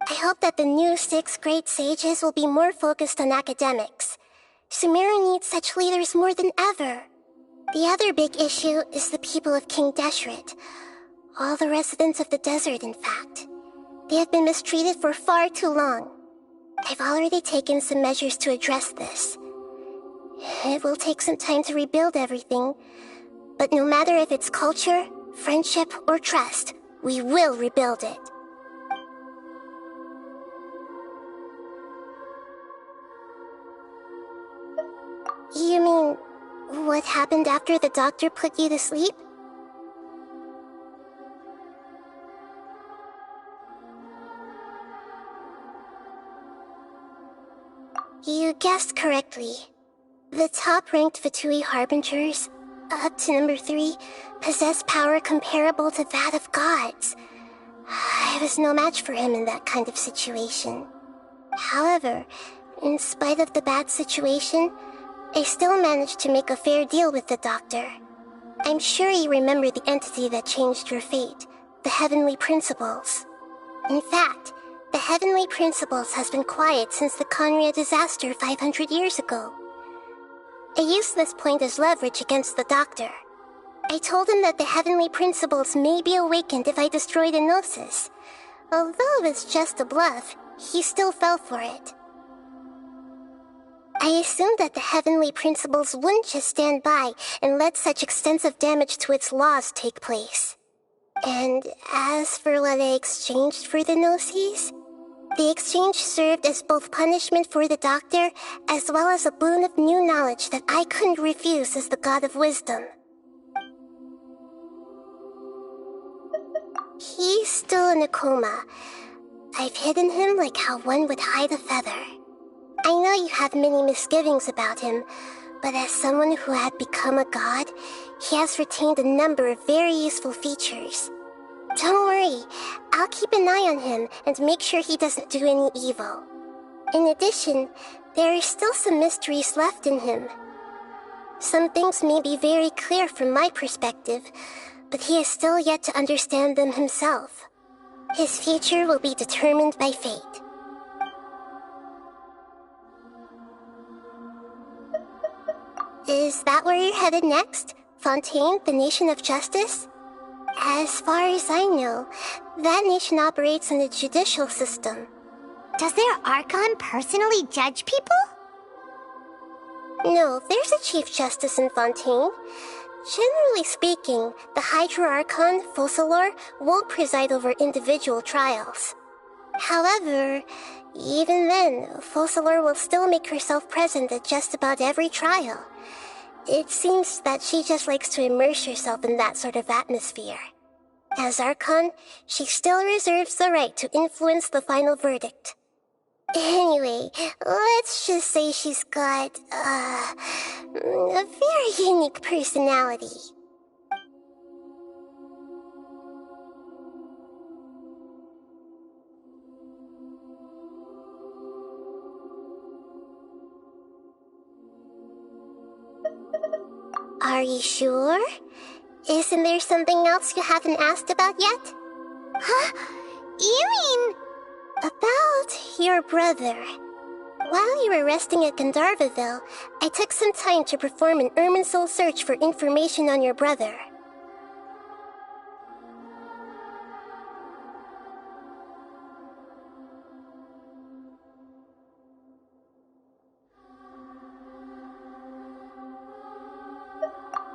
[SPEAKER 12] I hope that the new 6 great sages will be more focused on academics. Sumeru needs such leaders more than ever. The other big issue is the people of King Deshret. All the residents of the desert, in fact. They have been mistreated for far too long. I've already taken some measures to address this. It will take some time to rebuild everything, but no matter if it's culture, friendship, or trust, we will rebuild it. You mean, what happened after the doctor put you to sleep? You guessed correctly. The top-ranked Fatui Harbingers, up to number 3, possess power comparable to that of gods. I was no match for him in that kind of situation. However, in spite of the bad situation, I still managed to make a fair deal with the doctor. I'm sure you remember the entity that changed your fate, the Heavenly Principles. In fact, the Heavenly Principles has been quiet since the Conria disaster 500 years ago. I used this point as leverage against the doctor. I told him that the Heavenly Principles may be awakened if I destroy the Gnosis. Although it was just a bluff, he still fell for it. I assumed that the Heavenly Principles wouldn't just stand by and let such extensive damage to its laws take place. And as for what I exchanged for the Gnosis, the exchange served as both punishment for the doctor, as well as a boon of new knowledge that I couldn't refuse as the god of wisdom. He's still in a coma. I've hidden him like how one would hide a feather. I know you have many misgivings about him, but as someone who had become a god, he has retained a number of very useful features. Don't worry, I'll keep an eye on him and make sure he doesn't do any evil. In addition, there are still some mysteries left in him. Some things may be very clear from my perspective, but he is still yet to understand them himself. His future will be determined by fate. Is that where you're headed next? Fontaine, the Nation of Justice? As far as I know, that nation operates on a judicial system.
[SPEAKER 1] Does their Archon personally judge people?
[SPEAKER 12] No, there's a Chief Justice in Fontaine. Generally speaking, the Hydra Archon, Focalor, won't preside over individual trials. However, even then, Focalor will still make herself present at just about every trial. It seems that she just likes to immerse herself in that sort of atmosphere. As Archon, she still reserves the right to influence the final verdict. Anyway, let's just say she's got, a very unique personality. Are you sure? Isn't there something else you haven't asked about yet?
[SPEAKER 1] Huh? You mean...
[SPEAKER 12] About your brother. While you were resting at Gandharvaville, I took some time to perform an Irminsul search for information on your brother.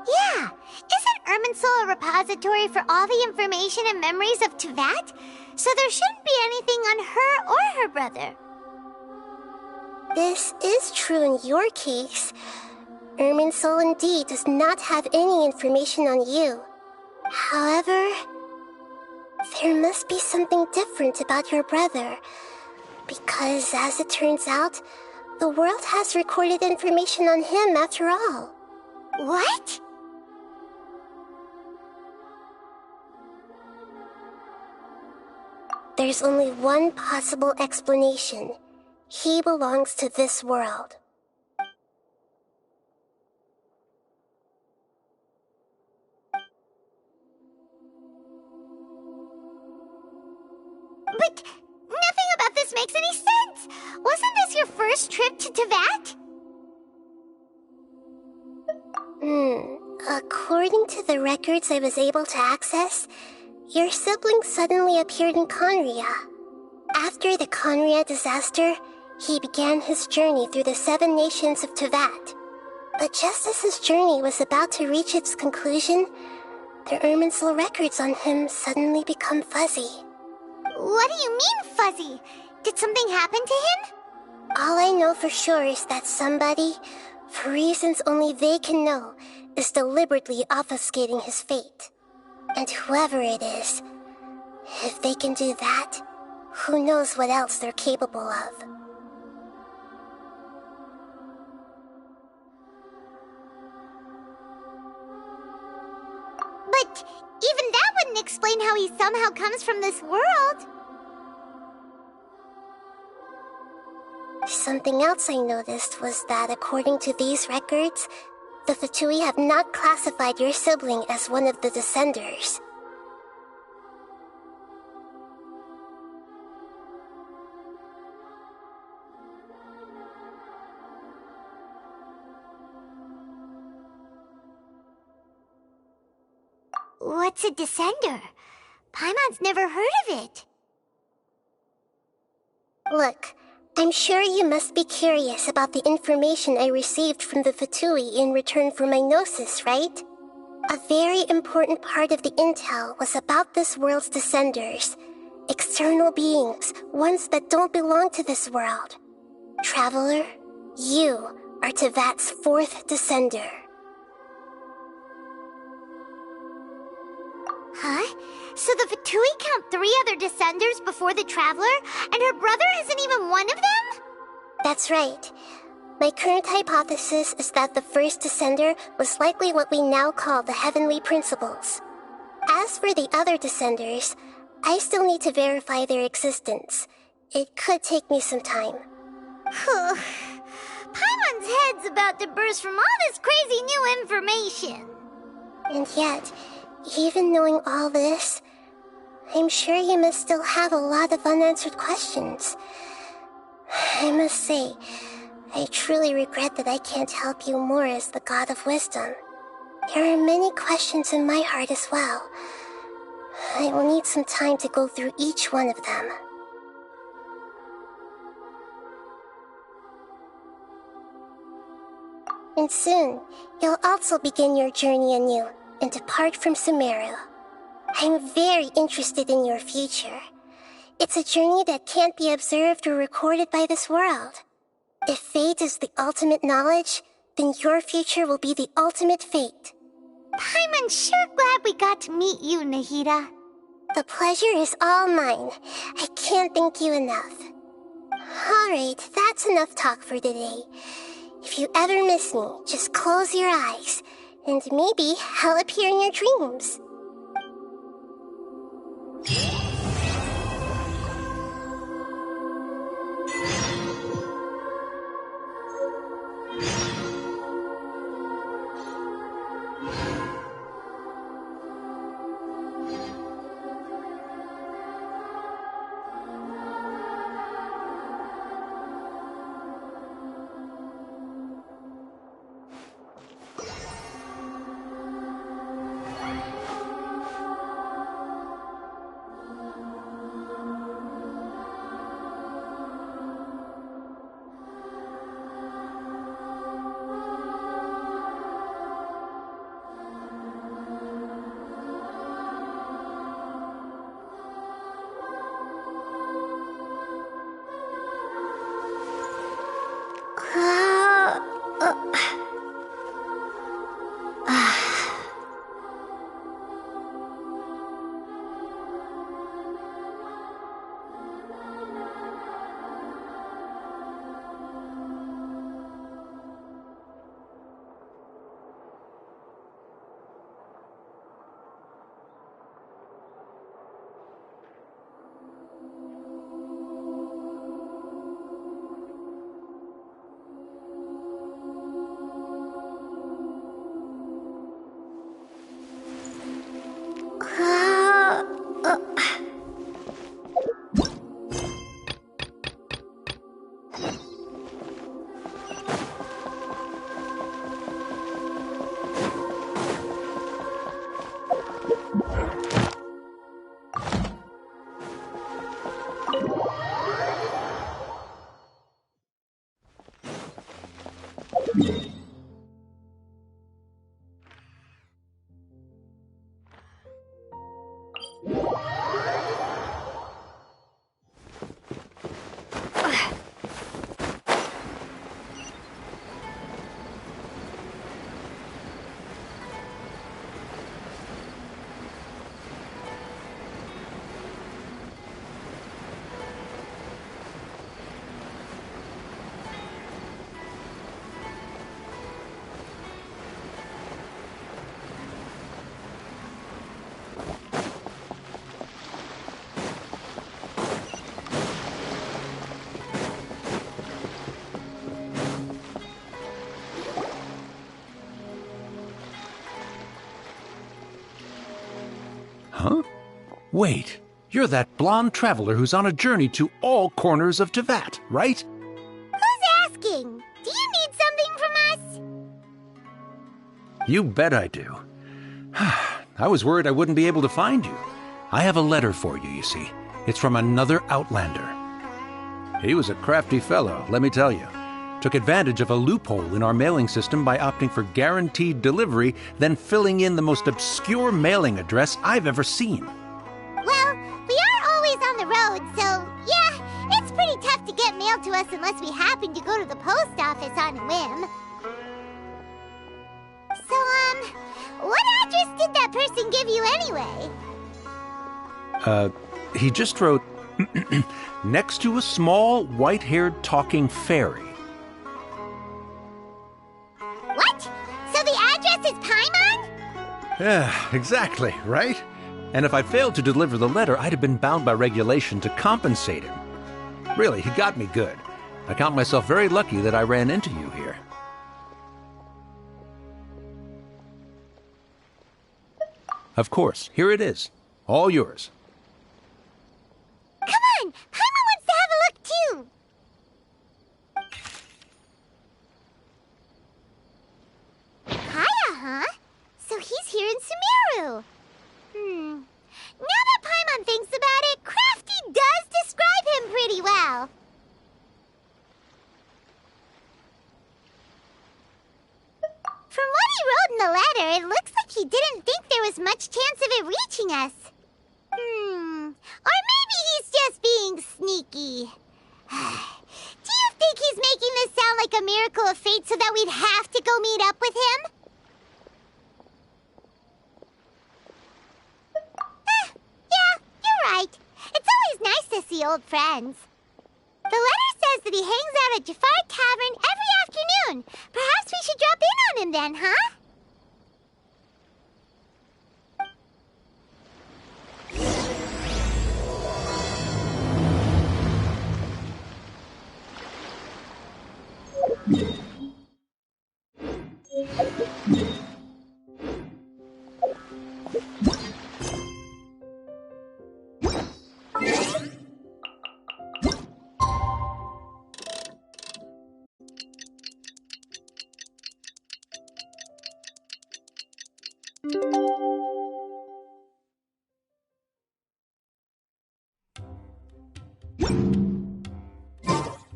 [SPEAKER 1] Yeah! Isn't Irminsul a repository for all the information and memories of Tevat? So there shouldn't be anything on her or her brother.
[SPEAKER 12] This is true in your case. Irminsul indeed does not have any information on you. However, there must be something different about your brother. Because, as it turns out, the world has recorded information on him after all.
[SPEAKER 1] What?
[SPEAKER 12] There's only one possible explanation. He belongs to this world.
[SPEAKER 1] But nothing about this makes any sense! Wasn't this your first trip to Tevat?
[SPEAKER 12] According to the records I was able to access, your sibling suddenly appeared in Conria. After the Conria disaster, he began his journey through the 7 nations of Tevat. But just as his journey was about to reach its conclusion, the Irminsul records on him suddenly become fuzzy.
[SPEAKER 1] What do you mean, fuzzy? Did something happen to him?
[SPEAKER 12] All I know for sure is that somebody, for reasons only they can know, is deliberately obfuscating his fate. And whoever it is, if they can do that, who knows what else they're capable of.
[SPEAKER 1] But even that wouldn't explain how he somehow comes from this world.
[SPEAKER 12] Something else I noticed was that according to these records, the Fatui have not classified your sibling as one of the Descenders.
[SPEAKER 1] What's a Descender? Paimon's never heard of it.
[SPEAKER 12] Look, I'm sure you must be curious about the information I received from the Fatui in return for my gnosis, right? A very important part of the intel was about this world's Descenders. External beings, ones that don't belong to this world. Traveler, you are Tevat's 4th Descender.
[SPEAKER 1] Huh? So the Fatui count 3 other Descenders before the Traveler, and her brother isn't even one of them?
[SPEAKER 12] That's right. My current hypothesis is that the first Descender was likely what we now call the Heavenly Principles. As for the other Descenders, I still need to verify their existence. It could take me some time.
[SPEAKER 1] Paimon's head's about to burst from all this crazy new information.
[SPEAKER 12] And yet, even knowing all this, I'm sure you must still have a lot of unanswered questions. I must say, I truly regret that I can't help you more as the God of Wisdom. There are many questions in my heart as well. I will need some time to go through each one of them. And soon, you'll also begin your journey anew and depart from Sumeru. I'm very interested in your future. It's a journey that can't be observed or recorded by this world. If fate is the ultimate knowledge, then your future will be the ultimate fate.
[SPEAKER 1] Paimon's sure glad we got to meet you, Nahida.
[SPEAKER 12] The pleasure is all mine. I can't thank you enough. Alright, that's enough talk for today. If you ever miss me, just close your eyes, and maybe I'll appear in your dreams.
[SPEAKER 13] Huh? Wait, you're that blonde traveler who's on a journey to all corners of Teyvat, right?
[SPEAKER 1] Who's asking? Do you need something from us?
[SPEAKER 13] You bet I do. I was worried I wouldn't be able to find you. I have a letter for you, you see. It's from another Outlander. He was a crafty fellow, let me tell you. Took advantage of a loophole in our mailing system by opting for guaranteed delivery, then filling in the most obscure mailing address I've ever seen.
[SPEAKER 1] Well, we are always on the road, so yeah, it's pretty tough to get mail to us unless we happen to go to the post office on a whim. So, what address did that person give you anyway?
[SPEAKER 13] He just wrote, next to a small, white-haired talking fairy.
[SPEAKER 1] What? So the address is Paimon?
[SPEAKER 13] Yeah, exactly, right? And if I failed to deliver the letter, I'd have been bound by regulation to compensate him. Really, he got me good. I count myself very lucky that I ran into you here. Of course, here it is. All yours.
[SPEAKER 1] Come on! Paimon wants to have a look too! Kaya, huh? So he's here in Sumeru. Now that Paimon thinks about it, Crafty does describe him pretty well. From what he wrote in the letter, it looks like he didn't think there was much chance of it reaching us. Or maybe he's just being sneaky. Do you think he's making this sound like a miracle of fate so that we'd have to go meet up with him? Yeah, you're right. It's always nice to see old friends. The letter says that he hangs out at Jafar Tavern every afternoon. Perhaps we should drop in on him then, huh?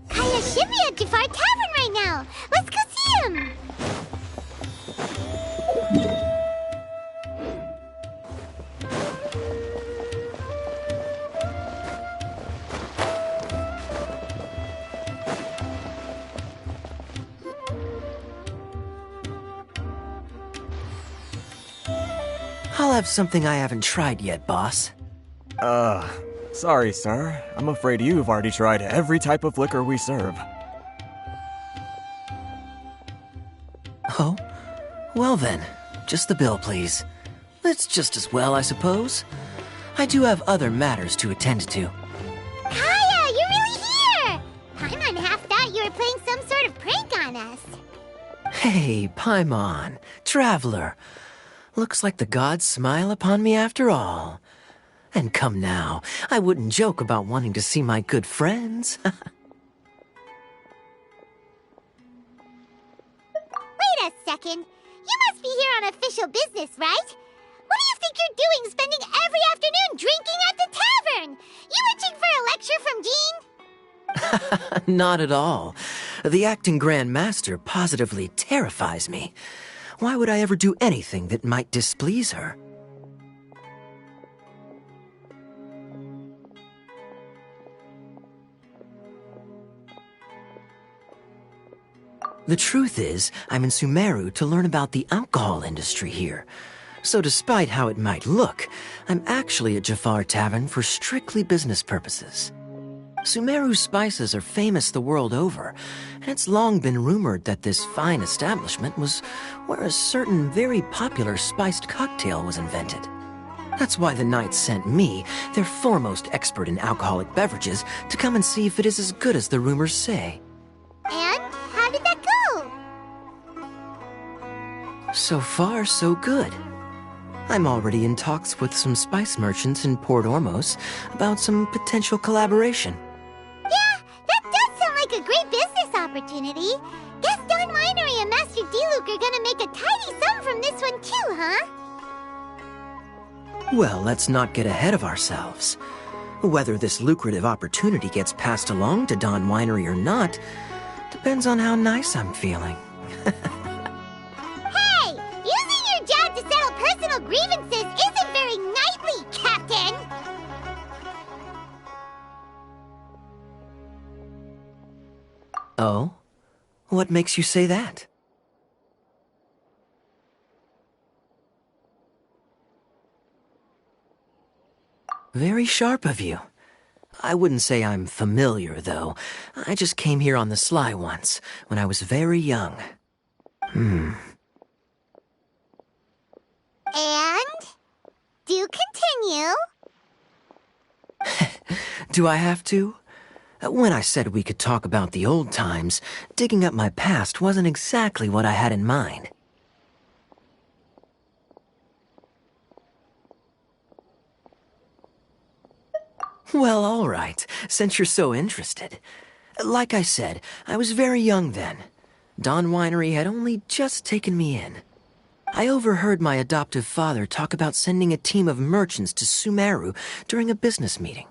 [SPEAKER 1] Kaya should be at Jafar Tavern right now. Let's go see him.
[SPEAKER 14] I'll have something I haven't tried yet, boss.
[SPEAKER 15] Sorry, sir. I'm afraid you've already tried every type of liquor we serve.
[SPEAKER 14] Oh? Well then, just the bill, please. That's just as well, I suppose. I do have other matters to attend to.
[SPEAKER 1] Kaya, you're really here! Paimon half thought you were playing some sort of prank on us.
[SPEAKER 14] Hey, Paimon, traveler. Looks like the gods smile upon me after all. And come now, I wouldn't joke about wanting to see my good friends.
[SPEAKER 1] Wait a second. You must be here on official business, right? What do you think you're doing spending every afternoon drinking at the tavern? You itching for a lecture from Jean?
[SPEAKER 14] Not at all. The acting Grand Master positively terrifies me. Why would I ever do anything that might displease her? The truth is, I'm in Sumeru to learn about the alcohol industry here. So despite how it might look, I'm actually at Jafar Tavern for strictly business purposes. Sumeru's spices are famous the world over, and it's long been rumored that this fine establishment was where a certain very popular spiced cocktail was invented. That's why the Knights sent me, their foremost expert in alcoholic beverages, to come and see if it is as good as the rumors say.
[SPEAKER 1] And how did that go?
[SPEAKER 14] So far, so good. I'm already in talks with some spice merchants in Port Ormos about some potential collaboration.
[SPEAKER 1] Yeah, that does sound like a great business opportunity. Guess Don Winery and Master D-Luke are gonna make a tidy sum from this one too, huh?
[SPEAKER 14] Well, let's not get ahead of ourselves. Whether this lucrative opportunity gets passed along to Don Winery or not depends on how nice I'm feeling.
[SPEAKER 1] Hey! Using your job to settle personal grievances isn't very knightly, Captain!
[SPEAKER 14] Oh? What makes you say that? Very sharp of you. I wouldn't say I'm familiar, though. I just came here on the sly once, when I was very young.
[SPEAKER 1] And? Do continue.
[SPEAKER 14] Do I have to? When I said we could talk about the old times, digging up my past wasn't exactly what I had in mind. Well, all right, since you're so interested. Like I said, I was very young then. Don Winery had only just taken me in. I overheard my adoptive father talk about sending a team of merchants to Sumeru during a business meeting.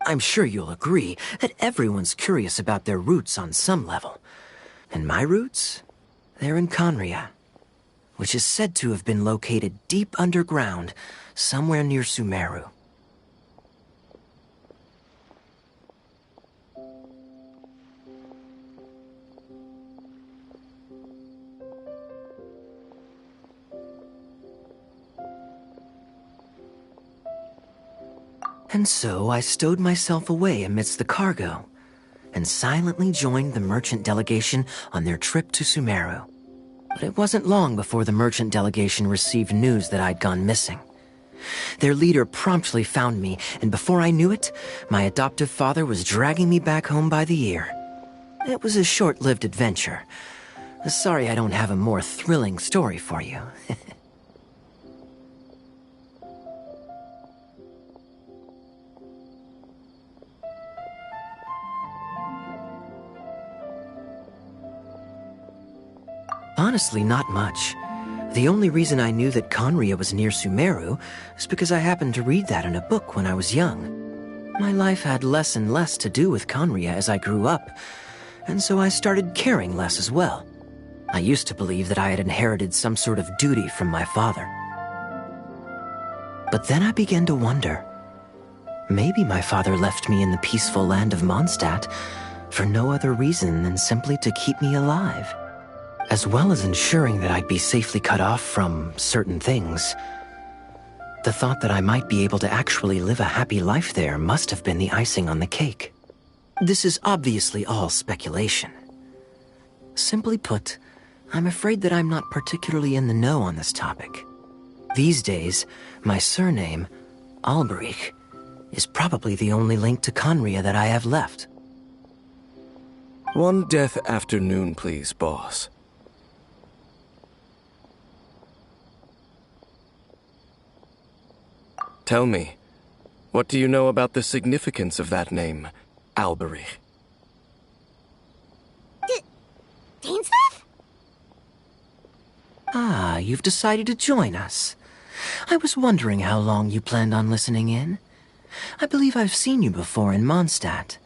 [SPEAKER 14] I'm sure you'll agree that everyone's curious about their roots on some level. And my roots? They're in Conria, which is said to have been located deep underground, somewhere near Sumeru. And so I stowed myself away amidst the cargo, and silently joined the merchant delegation on their trip to Sumeru. But it wasn't long before the merchant delegation received news that I'd gone missing. Their leader promptly found me, and before I knew it, my adoptive father was dragging me back home by the ear. It was a short-lived adventure. Sorry I don't have a more thrilling story for you. Honestly, not much. The only reason I knew that Conria was near Sumeru is because I happened to read that in a book when I was young. My life had less and less to do with Conria as I grew up, and so I started caring less as well. I used to believe that I had inherited some sort of duty from my father. But then I began to wonder. Maybe my father left me in the peaceful land of Mondstadt for no other reason than simply to keep me alive. As well as ensuring that I'd be safely cut off from certain things. The thought that I might be able to actually live a happy life there must have been the icing on the cake. This is obviously all speculation. Simply put, I'm afraid that I'm not particularly in the know on this topic. These days, my surname, Alberich, is probably the only link to Conria that I have left.
[SPEAKER 16] One death afternoon, please, boss. Tell me, what do you know about the significance of that name, Alberich?
[SPEAKER 1] Dainsleif?
[SPEAKER 14] Ah, you've decided to join us. I was wondering how long you planned on listening in. I believe I've seen you before in Mondstadt.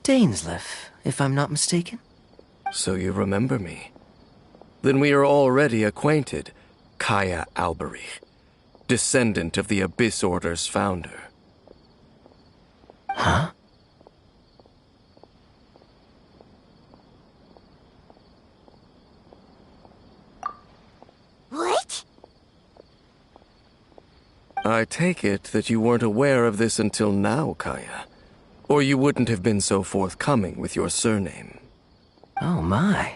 [SPEAKER 14] Dainsleif, if I'm not mistaken.
[SPEAKER 16] So you remember me. Then we are already acquainted, Kaya Alberich, descendant of the Abyss Order's founder.
[SPEAKER 14] Huh?
[SPEAKER 1] What?
[SPEAKER 16] I take it that you weren't aware of this until now, Kaya. Or you wouldn't have been so forthcoming with your surname.
[SPEAKER 14] Oh my.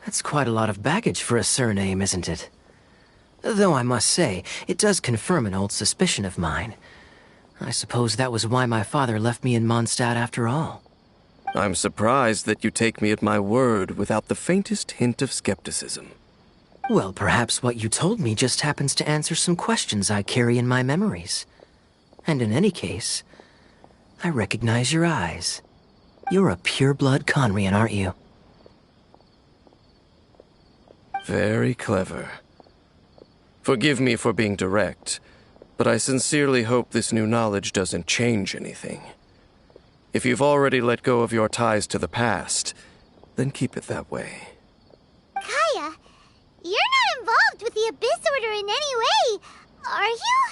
[SPEAKER 14] That's quite a lot of baggage for a surname, isn't it? Though I must say, it does confirm an old suspicion of mine. I suppose that was why my father left me in Mondstadt after all.
[SPEAKER 16] I'm surprised that you take me at my word without the faintest hint of skepticism.
[SPEAKER 14] Well, perhaps what you told me just happens to answer some questions I carry in my memories. And in any case, I recognize your eyes. You're a pure-blood Conrian, aren't you?
[SPEAKER 16] Very clever. Forgive me for being direct, but I sincerely hope this new knowledge doesn't change anything. If you've already let go of your ties to the past, then keep it that way.
[SPEAKER 1] Kaya, you're not involved with the Abyss Order in any way, are you?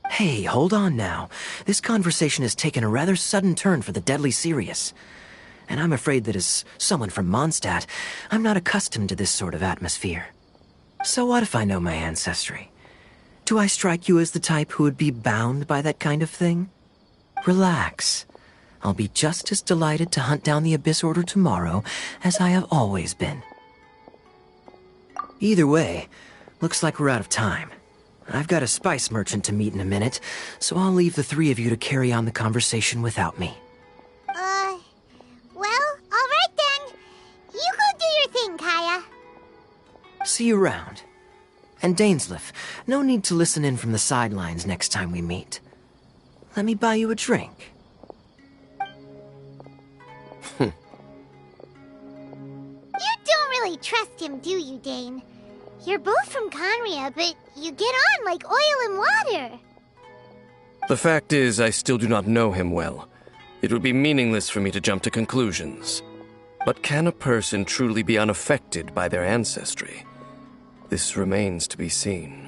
[SPEAKER 14] Hey, hold on now. This conversation has taken a rather sudden turn for the deadly serious. And I'm afraid that as someone from Mondstadt, I'm not accustomed to this sort of atmosphere. So what if I know my ancestry? Do I strike you as the type who would be bound by that kind of thing? Relax. I'll be just as delighted to hunt down the Abyss Order tomorrow as I have always been. Either way, looks like we're out of time. I've got a spice merchant to meet in a minute, so I'll leave the three of you to carry on the conversation without me.
[SPEAKER 1] Well, alright then. You go do your thing, Kaya.
[SPEAKER 14] See you around. And Dainsleif, no need to listen in from the sidelines next time we meet. Let me buy you a drink.
[SPEAKER 1] You don't really trust him, do you, Dane? You're both from Conria, but you get on like oil and water.
[SPEAKER 16] The fact is, I still do not know him well. It would be meaningless for me to jump to conclusions. But can a person truly be unaffected by their ancestry? This remains to be seen.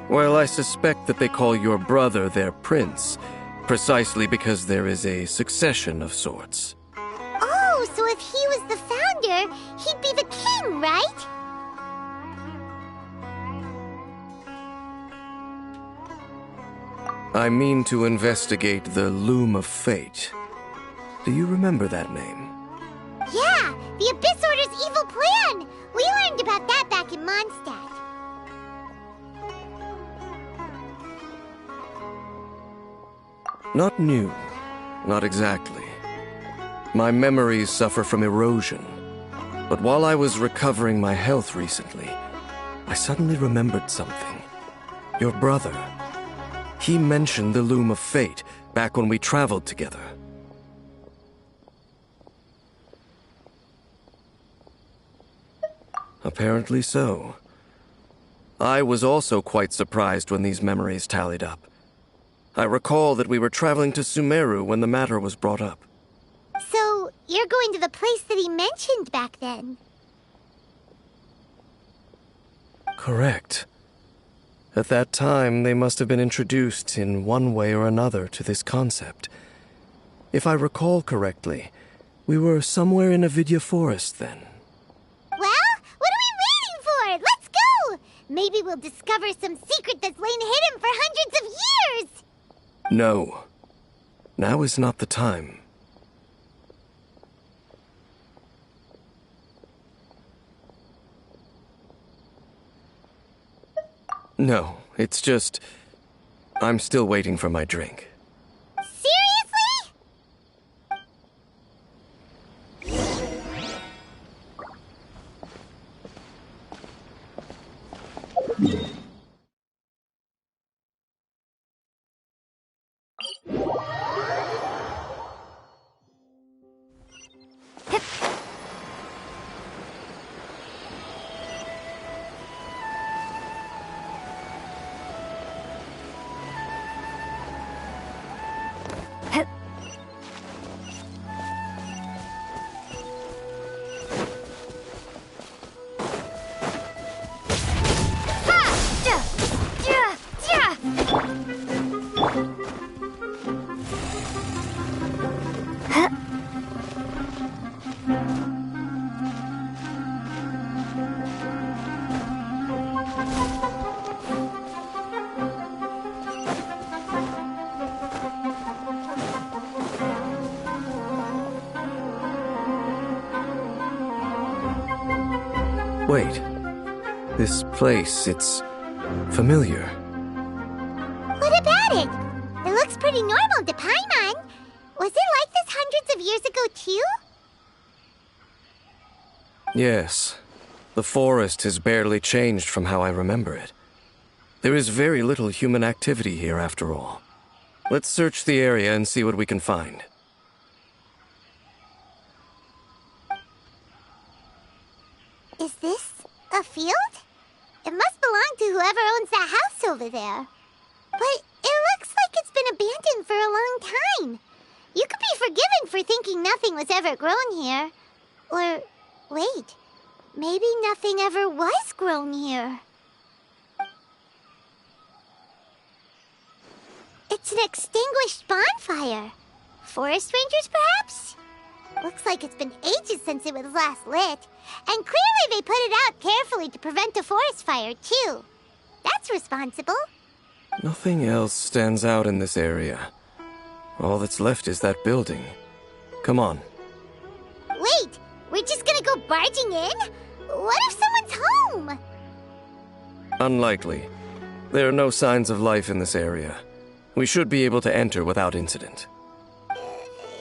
[SPEAKER 16] Well, I suspect that they call your brother their prince, precisely because there is a succession of sorts.
[SPEAKER 1] Oh, so if he was the founder, he'd be the king, right?
[SPEAKER 16] I mean to investigate the Loom of Fate. Do you remember that name?
[SPEAKER 1] Yeah, the Abyss Order's evil plan! We learned about that back in Mondstadt.
[SPEAKER 16] Not new. Not exactly. My memories suffer from erosion. But while I was recovering my health recently, I suddenly remembered something. Your brother. He mentioned the Loom of Fate back when we traveled together. Apparently so. I was also quite surprised when these memories tallied up. I recall that we were traveling to Sumeru when the matter was brought up.
[SPEAKER 1] So, you're going to the place that he mentioned back then?
[SPEAKER 16] Correct. At that time, they must have been introduced in one way or another to this concept. If I recall correctly, We were somewhere in Avidya Forest then.
[SPEAKER 1] Well, what are we waiting for? Let's go! Maybe we'll discover some secret that's lain hidden for hundreds of years!
[SPEAKER 16] No. Now is not the time. No, it's just... I'm still waiting for my drink.
[SPEAKER 1] Seriously?
[SPEAKER 16] Wait. This place, it's familiar.
[SPEAKER 1] What about it? It looks pretty normal to Paimon. Was it like this hundreds of years ago, too?
[SPEAKER 16] Yes. The forest has barely changed from how I remember it. There is very little human activity here, after all. Let's search the area and see what we can find.
[SPEAKER 1] Is this a field? It must belong to whoever owns that house over there. But it looks like it's been abandoned for a long time. You could be forgiven for thinking nothing was ever grown here. Or, wait, maybe nothing ever was grown here. It's an extinguished bonfire. Forest rangers, perhaps? Looks like it's been ages since it was last lit. And clearly they put it out carefully to prevent a forest fire, too. That's responsible.
[SPEAKER 16] Nothing else stands out in this area. All that's left is that building. Come on.
[SPEAKER 1] Wait, we're just gonna go barging in? What if someone's home?
[SPEAKER 16] Unlikely. There are no signs of life in this area. We should be able to enter without incident.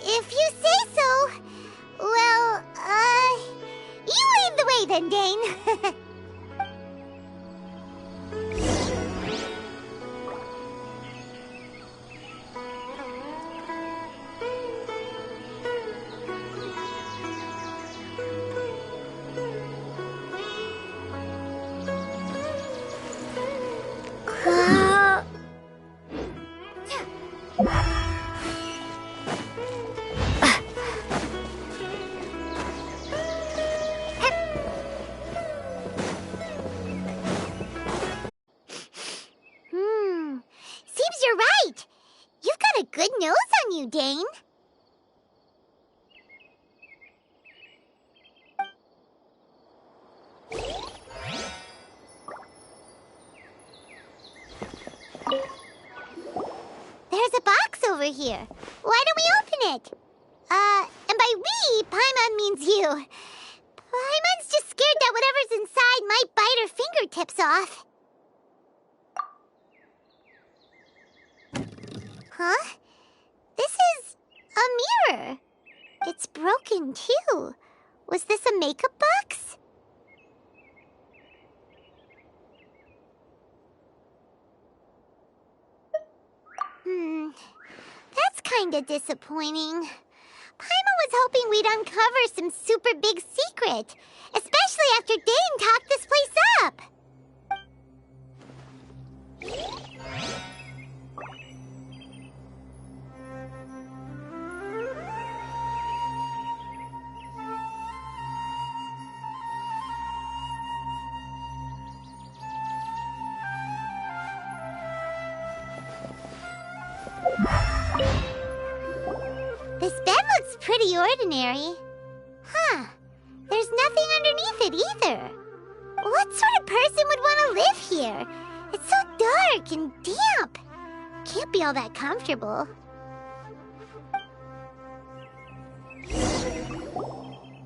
[SPEAKER 1] If you say so. Well, you lead the way then, Dane. Seems you're right. You've got a good nose on you, Dane. There's a box over here. Why don't we open it? And by we, Paimon means you. Paimon's just scared that whatever's inside might bite her fingertips off. Huh? This is a mirror. It's broken, too. Was this a makeup box? That's kinda disappointing. Paimon was hoping we'd uncover some super big secret, especially after Dane talked this place up. This bed looks pretty ordinary. Huh. There's nothing underneath it either. What sort of person would want to live here? It's so dark and damp. Can't be all that comfortable.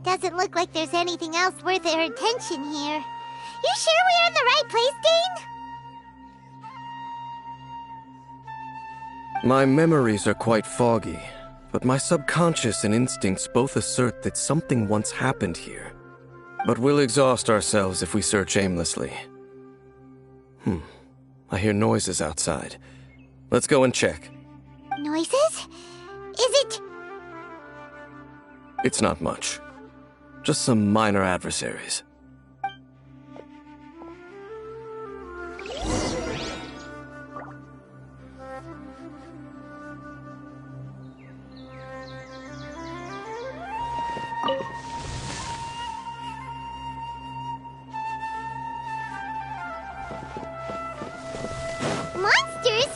[SPEAKER 1] Doesn't look like there's anything else worth their attention here. You sure we're in the right place, Dane?
[SPEAKER 16] My memories are quite foggy, but my subconscious and instincts both assert that something once happened here. But we'll exhaust ourselves if we search aimlessly. I hear noises outside. Let's go and check.
[SPEAKER 1] Noises? Is it...
[SPEAKER 16] It's not much. Just some minor adversaries.
[SPEAKER 1] Monsters?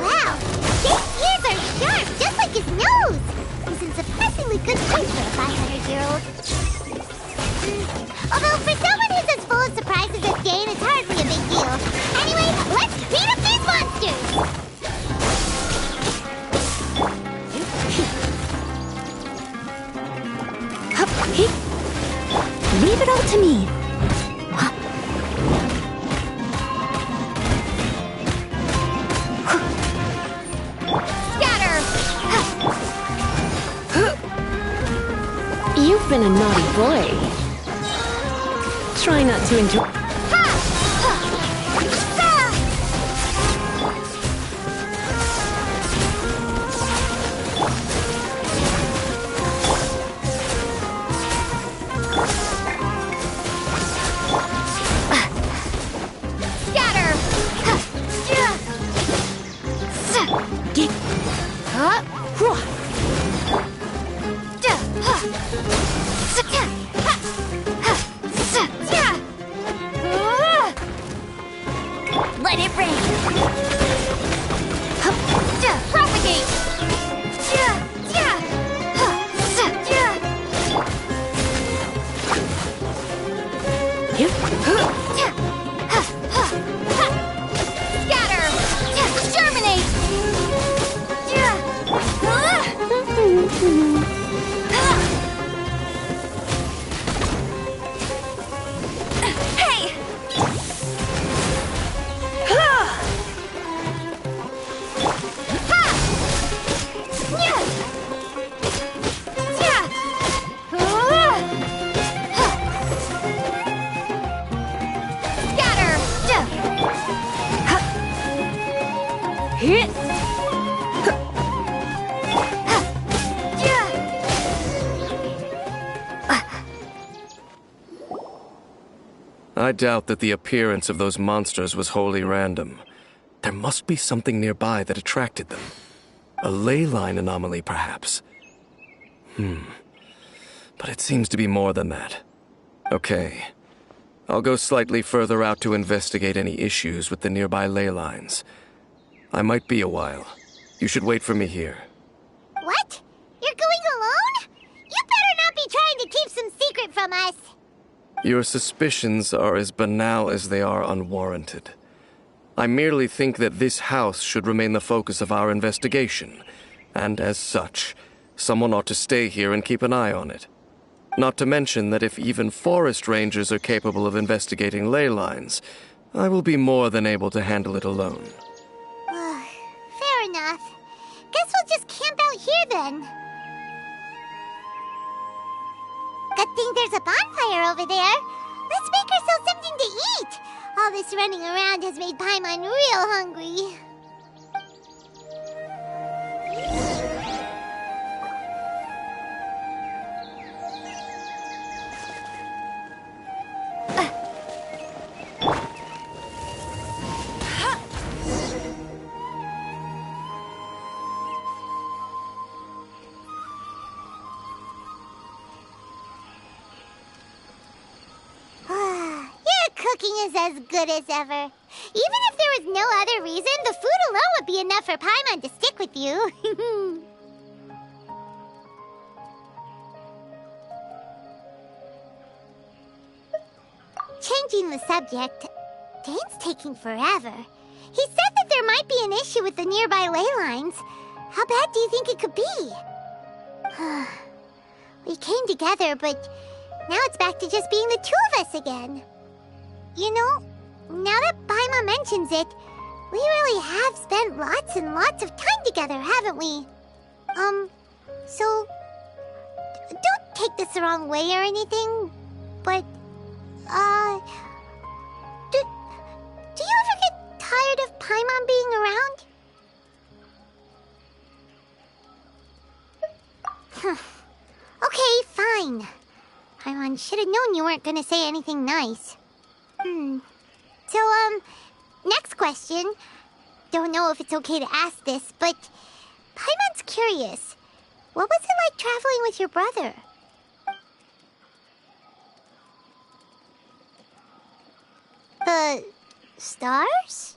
[SPEAKER 1] Wow, Dane's ears are sharp, just like his nose. He's in surprisingly good shape for a 500-year-old. Although for someone who's as full of surprises as Dane, it's hardly a big deal. Anyway, let's beat up these monsters!
[SPEAKER 11] Leave it all to me.
[SPEAKER 5] You've been a naughty boy. Try not to enjoy...
[SPEAKER 1] Let it rain! Propagate! Scatter! Germinate! Hey!
[SPEAKER 16] I doubt that the appearance of those monsters was wholly random. There must be something nearby that attracted them. A ley line anomaly, perhaps. But it seems to be more than that. Okay. I'll go slightly further out to investigate any issues with the nearby ley lines. I might be a while. You should wait for me here.
[SPEAKER 1] What? You're going alone? You better not be trying to keep some secret from us.
[SPEAKER 16] Your suspicions are as banal as they are unwarranted. I merely think that this house should remain the focus of our investigation, and as such, someone ought to stay here and keep an eye on it. Not to mention that if even forest rangers are capable of investigating ley lines, I will be more than able to handle it alone.
[SPEAKER 1] Fair enough. Guess we'll just camp out here then. Good thing there's a bonfire over there. Let's make ourselves something to eat. All this running around has made Paimon real hungry. Cooking is as good as ever. Even if there was no other reason, the food alone would be enough for Paimon to stick with you. changing the subject, Dane's taking forever. He said that there might be an issue with the nearby ley lines. How bad do you think it could be? We came together, but now it's back to just being the two of us again. You know, now that Paimon mentions it, we really have spent lots and lots of time together, haven't we? So don't take this the wrong way or anything, but, do you ever get tired of Paimon being around? Okay, fine. Paimon should have known you weren't gonna say anything nice. So, next question. Don't know if it's okay to ask this, but Paimon's curious. What was it like traveling with your brother? The stars?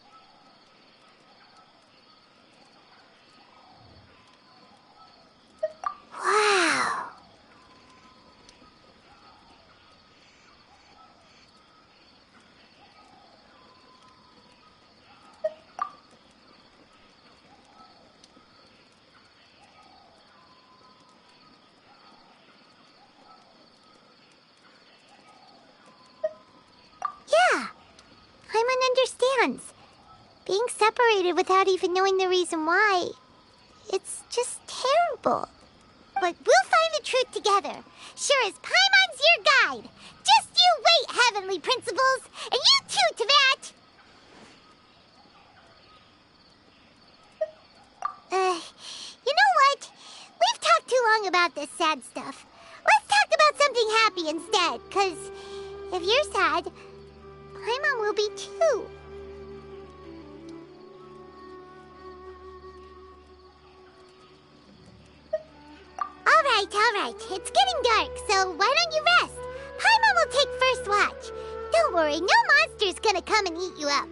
[SPEAKER 1] Wow. Yeah, Paimon understands. Being separated without even knowing the reason why, it's just terrible. But we'll find the truth together. Sure as Paimon's your guide. Just you wait, Heavenly Principles, and you too, Teyvat! You know what? We've talked too long about this sad stuff. Let's talk about something happy instead, 'cause if you're sad, Paimon will be too. All right. It's getting dark, so why don't you rest? Paimon will take first watch. Don't worry, no monster's gonna come and eat you up.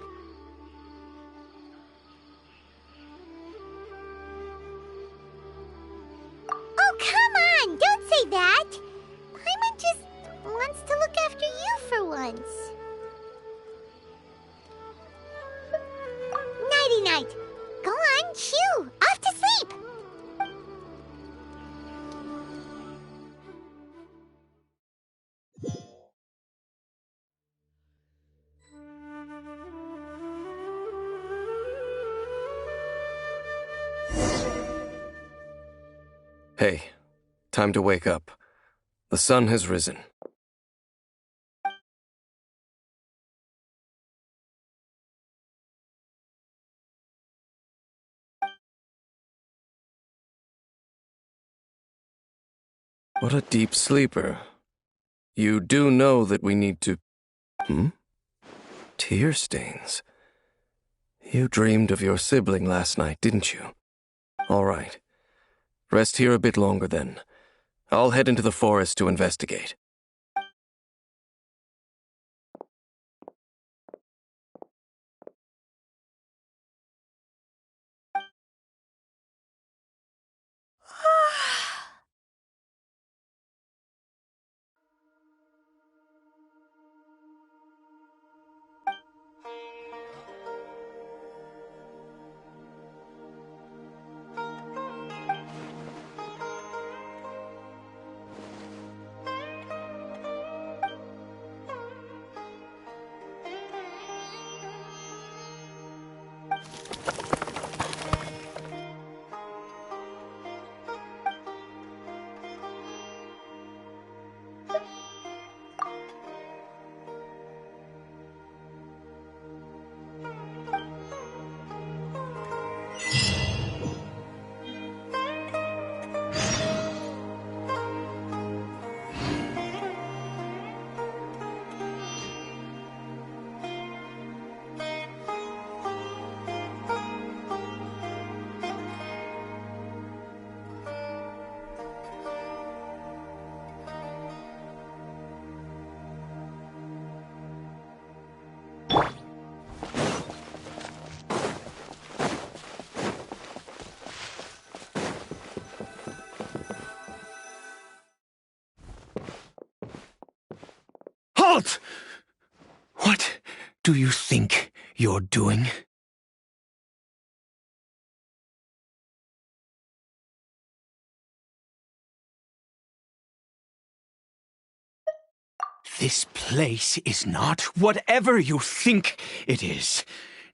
[SPEAKER 1] Oh, come on! Don't say that! Paimon just wants to look after you for once. Nighty-night. Go on, shoo! Off to sleep!
[SPEAKER 16] Hey, time to wake up. The sun has risen. What a deep sleeper. You do know that we need to... Tear stains. You dreamed of your sibling last night, didn't you? All right. Rest here a bit longer then. I'll head into the forest to investigate.
[SPEAKER 8] Halt!
[SPEAKER 3] do you think you're doing? This place is not whatever you think it is,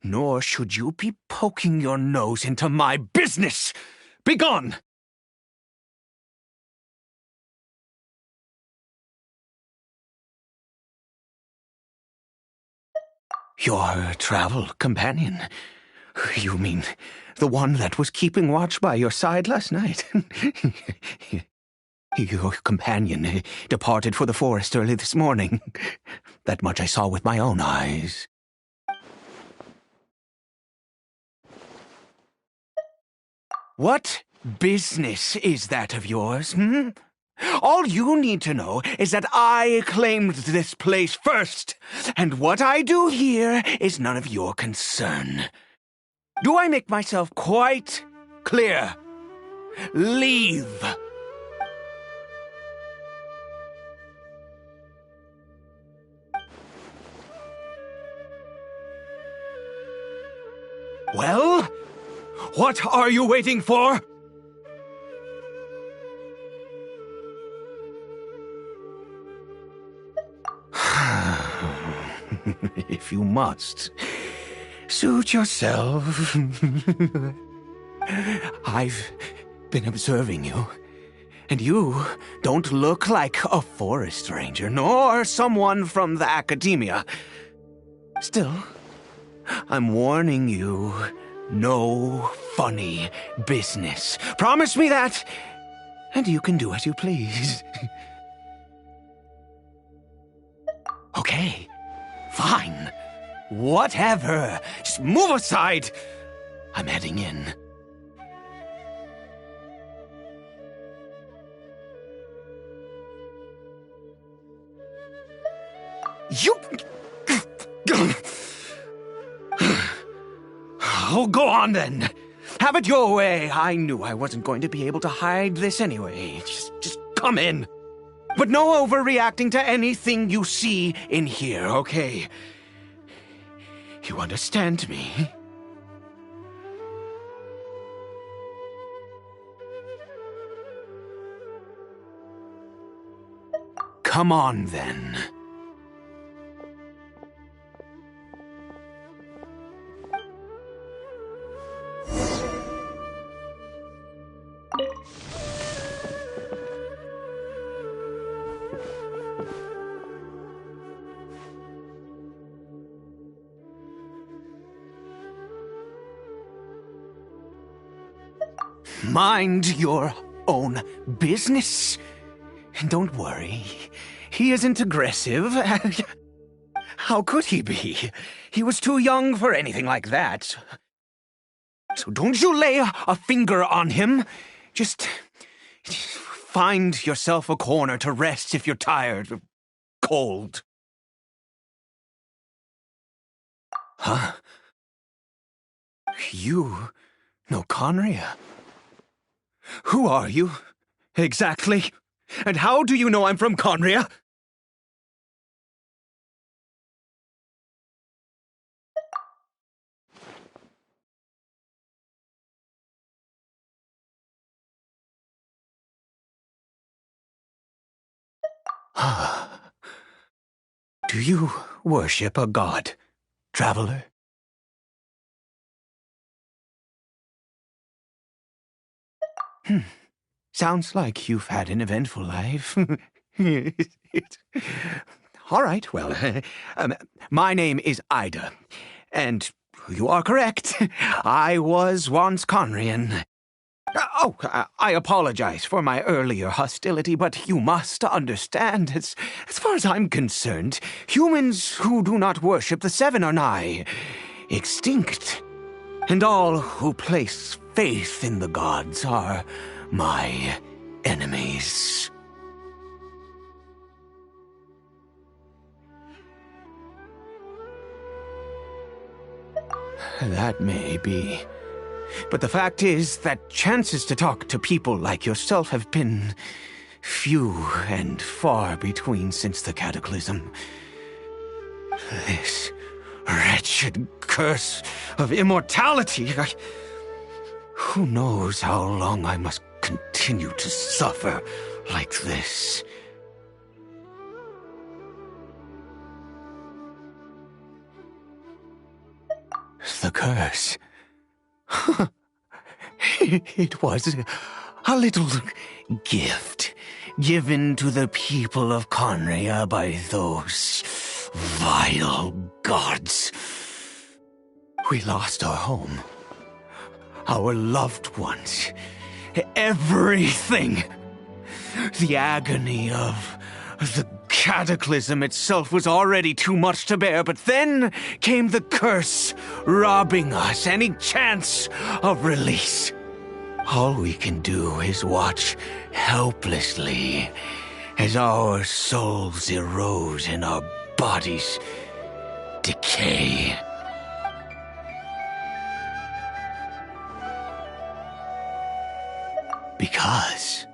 [SPEAKER 3] nor should you be poking your nose into my business. Begone! Your travel companion? You mean the one that was keeping watch by your side last night? Your companion departed for the forest early this morning. That much I saw with my own eyes. What business is that of yours, hmm? All you need to know is that I claimed this place first, and what I do here is none of your concern. Do I make myself quite clear? Leave! Well, what are you waiting for? If you must, suit yourself. I've been observing you, and you don't look like a forest ranger, nor someone from the academia. Still, I'm warning you, no funny business. Promise me that, and you can do as you please. Okay, fine. Whatever. Just move aside. I'm heading in. You... Oh, go on then. Have it your way. I knew I wasn't going to be able to hide this anyway. Just come in. But no overreacting to anything you see in here, okay? You understand me? Come on, then. Mind your own business. And don't worry, he isn't aggressive. How could he be? He was too young for anything like that. So don't you lay a finger on him. Just find yourself a corner to rest if you're tired or cold. Huh? You know Conria? Who are you, exactly? And how do you know I'm from Conria? Do you worship a god, traveler? Sounds like you've had an eventful life. All right, well, my name is Ida, and you are correct. I was once Conrian. Oh, I apologize for my earlier hostility, but you must understand, as far as I'm concerned, humans who do not worship the Seven are nigh extinct, and all who place faith in the gods are my enemies. That may be. But the fact is that chances to talk to people like yourself have been few and far between since the cataclysm. This wretched curse of immortality. Who knows how long I must continue to suffer like this? The curse. It was a little gift given to the people of Conria by those vile gods. We lost our home, our loved ones, everything. The agony of the cataclysm itself was already too much to bear, but then came the curse, robbing us any chance of release. All we can do is watch helplessly as our souls erode and our bodies decay. Because,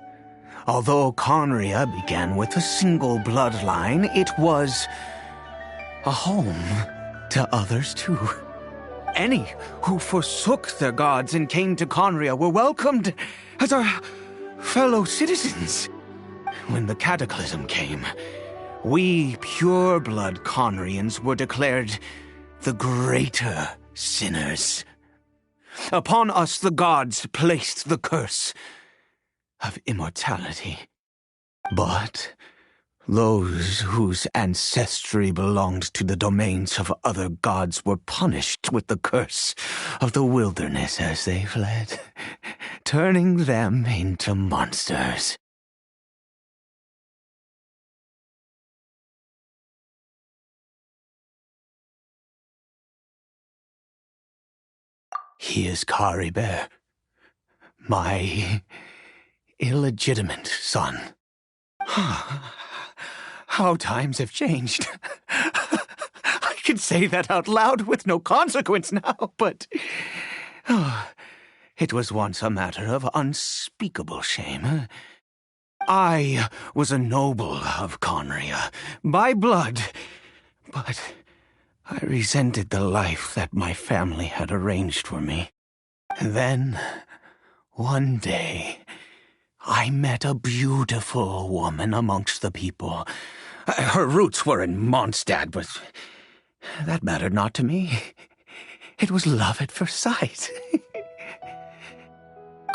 [SPEAKER 3] although Conria began with a single bloodline, it was a home to others too. Any who forsook their gods and came to Conria were welcomed as our fellow citizens. When the cataclysm came, we pure-blood Conrians were declared the greater sinners. Upon us the gods placed the curse of immortality. But those whose ancestry belonged to the domains of other gods were punished with the curse of the wilderness as they fled, turning them into monsters. He is Caribert, my illegitimate son. How times have changed. I can say that out loud with no consequence now, but it was once a matter of unspeakable shame. I was a noble of Conria, by blood, but I resented the life that my family had arranged for me. And then, one day, I met a beautiful woman amongst the people. Her roots were in Mondstadt, but that mattered not to me. It was love at first sight.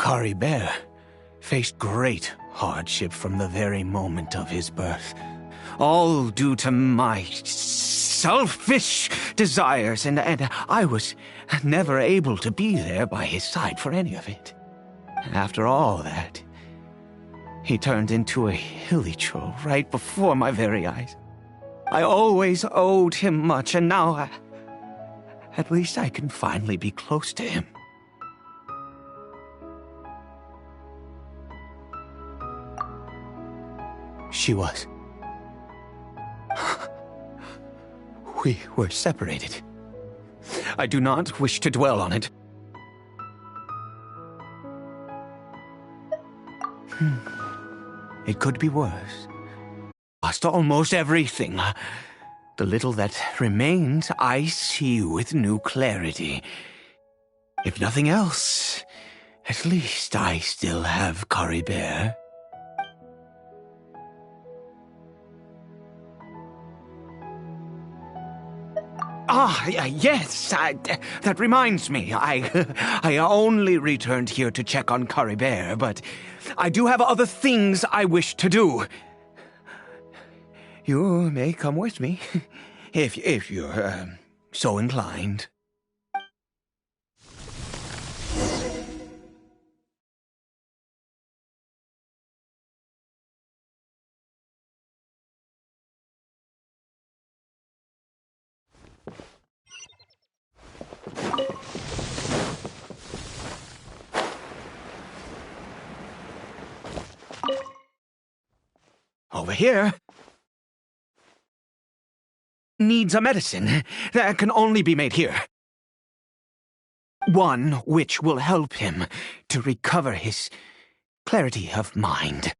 [SPEAKER 3] Caribert faced great hardship from the very moment of his birth, all due to my selfish desires, and I was never able to be there by his side for any of it. After all that, he turned into a hilly troll right before my very eyes. I always owed him much, and now at least I can finally be close to him. She was. We were separated. I do not wish to dwell on it. It could be worse. Lost almost everything. The little that remains, I see with new clarity. If nothing else, at least I still have Caribert. Yes, that reminds me. I only returned here to check on Caribert, but I do have other things I wish to do. You may come with me, if you're so inclined. Over here needs a medicine that can only be made here. One which will help him to recover his clarity of mind.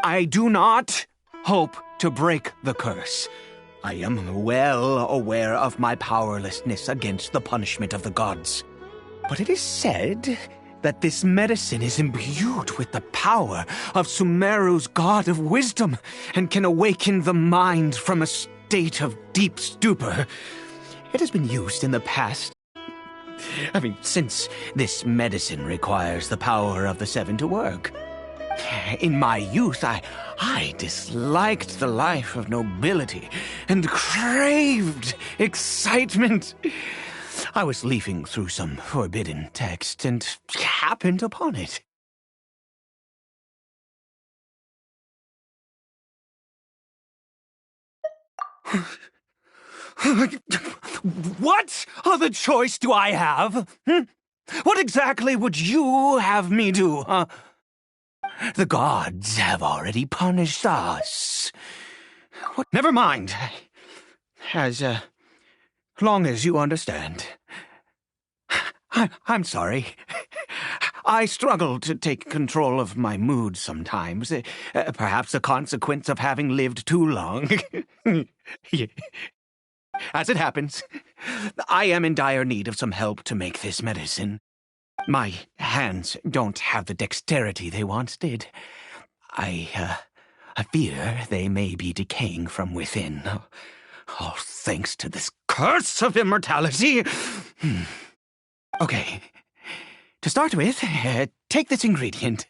[SPEAKER 3] I do not hope to break the curse. I am well aware of my powerlessness against the punishment of the gods. But it is said that this medicine is imbued with the power of Sumeru's god of wisdom and can awaken the mind from a state of deep stupor. It has been used in the past. Since this medicine requires the power of the seven to work. In my youth, I disliked the life of nobility and craved excitement. I was leafing through some forbidden text and happened upon it. What other choice do I have? What exactly would you have me do, huh? The gods have already punished us. What? Never mind. As long as you understand. I'm sorry. I struggle to take control of my mood sometimes. Perhaps a consequence of having lived too long. As it happens, I am in dire need of some help to make this medicine. My hands don't have the dexterity they once did. I fear they may be decaying from within. All thanks to this curse of immortality. Okay. To start with, take this ingredient.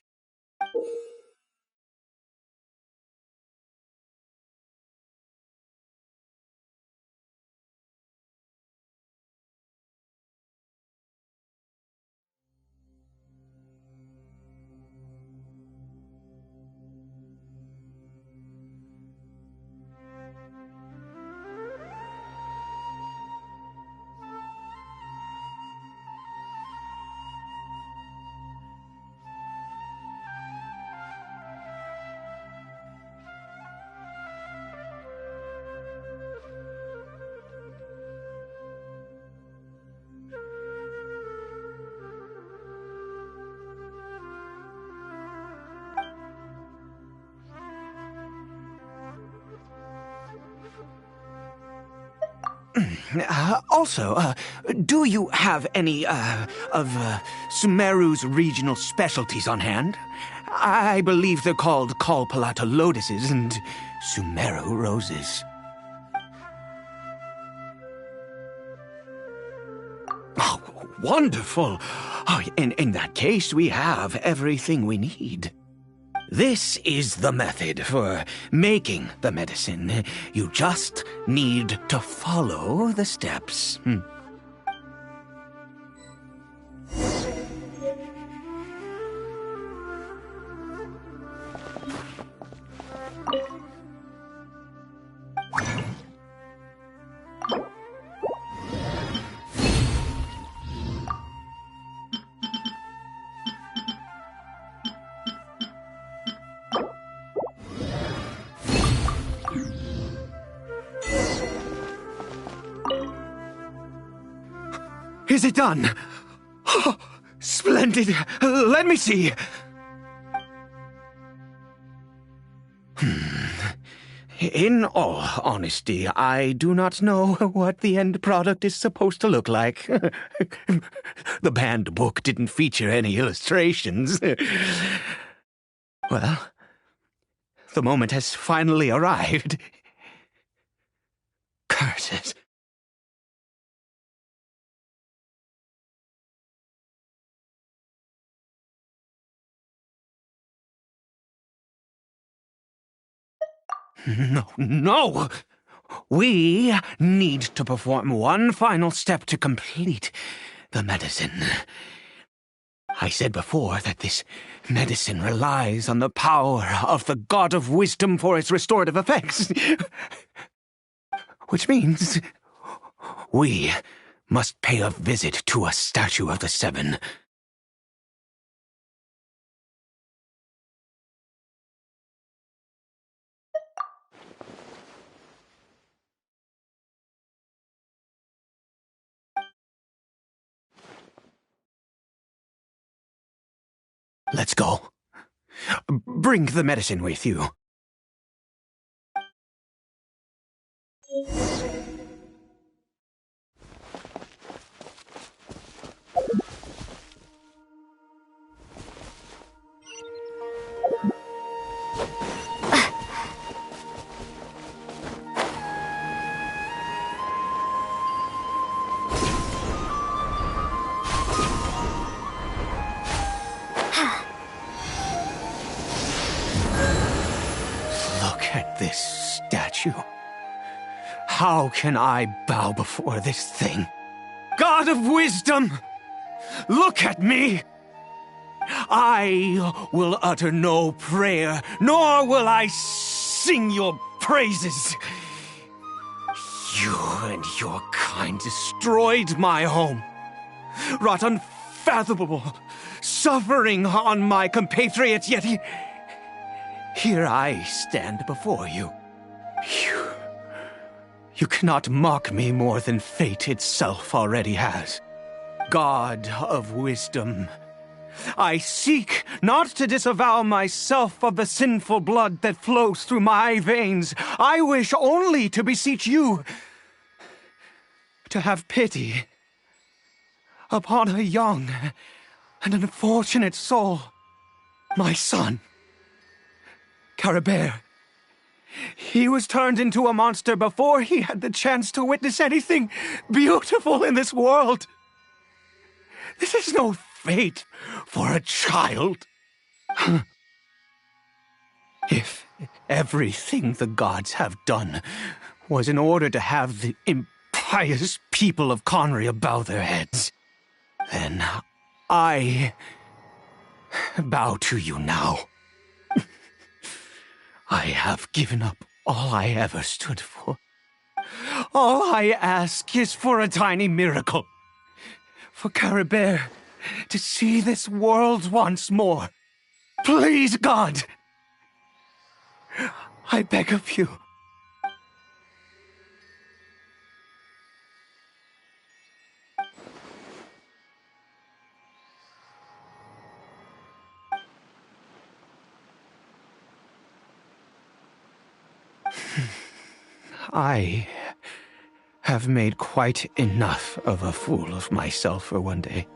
[SPEAKER 3] Also, do you have any, of Sumeru's regional specialties on hand? I believe they're called Kalpalata lotuses and Sumeru roses. Oh, wonderful! Oh, in that case, we have everything we need. This is the method for making the medicine. You just need to follow the steps. Is it done? Oh, splendid. Let me see. In all honesty, I do not know what the end product is supposed to look like. The banned book didn't feature any illustrations. Well, the moment has finally arrived. Curses. No! We need to perform one final step to complete the medicine. I said before that this medicine relies on the power of the God of Wisdom for its restorative effects. Which means we must pay a visit to a statue of the Seven. Let's go. Bring the medicine with you. This statue. How can I bow before this thing? God of wisdom, look at me! I will utter no prayer, nor will I sing your praises. You and your kind destroyed my home, wrought unfathomable suffering on my compatriots, yet here I stand before you. You cannot mock me more than fate itself already has. God of wisdom, I seek not to disavow myself of the sinful blood that flows through my veins. I wish only to beseech you to have pity upon a young and unfortunate soul, my son. Caribert. He was turned into a monster before he had the chance to witness anything beautiful in this world. This is no fate for a child. If everything the gods have done was in order to have the impious people of Conria bow their heads, then I bow to you now. I have given up all I ever stood for. All I ask is for a tiny miracle. For Caribert to see this world once more. Please, God! I beg of you. I have made quite enough of a fool of myself for one day.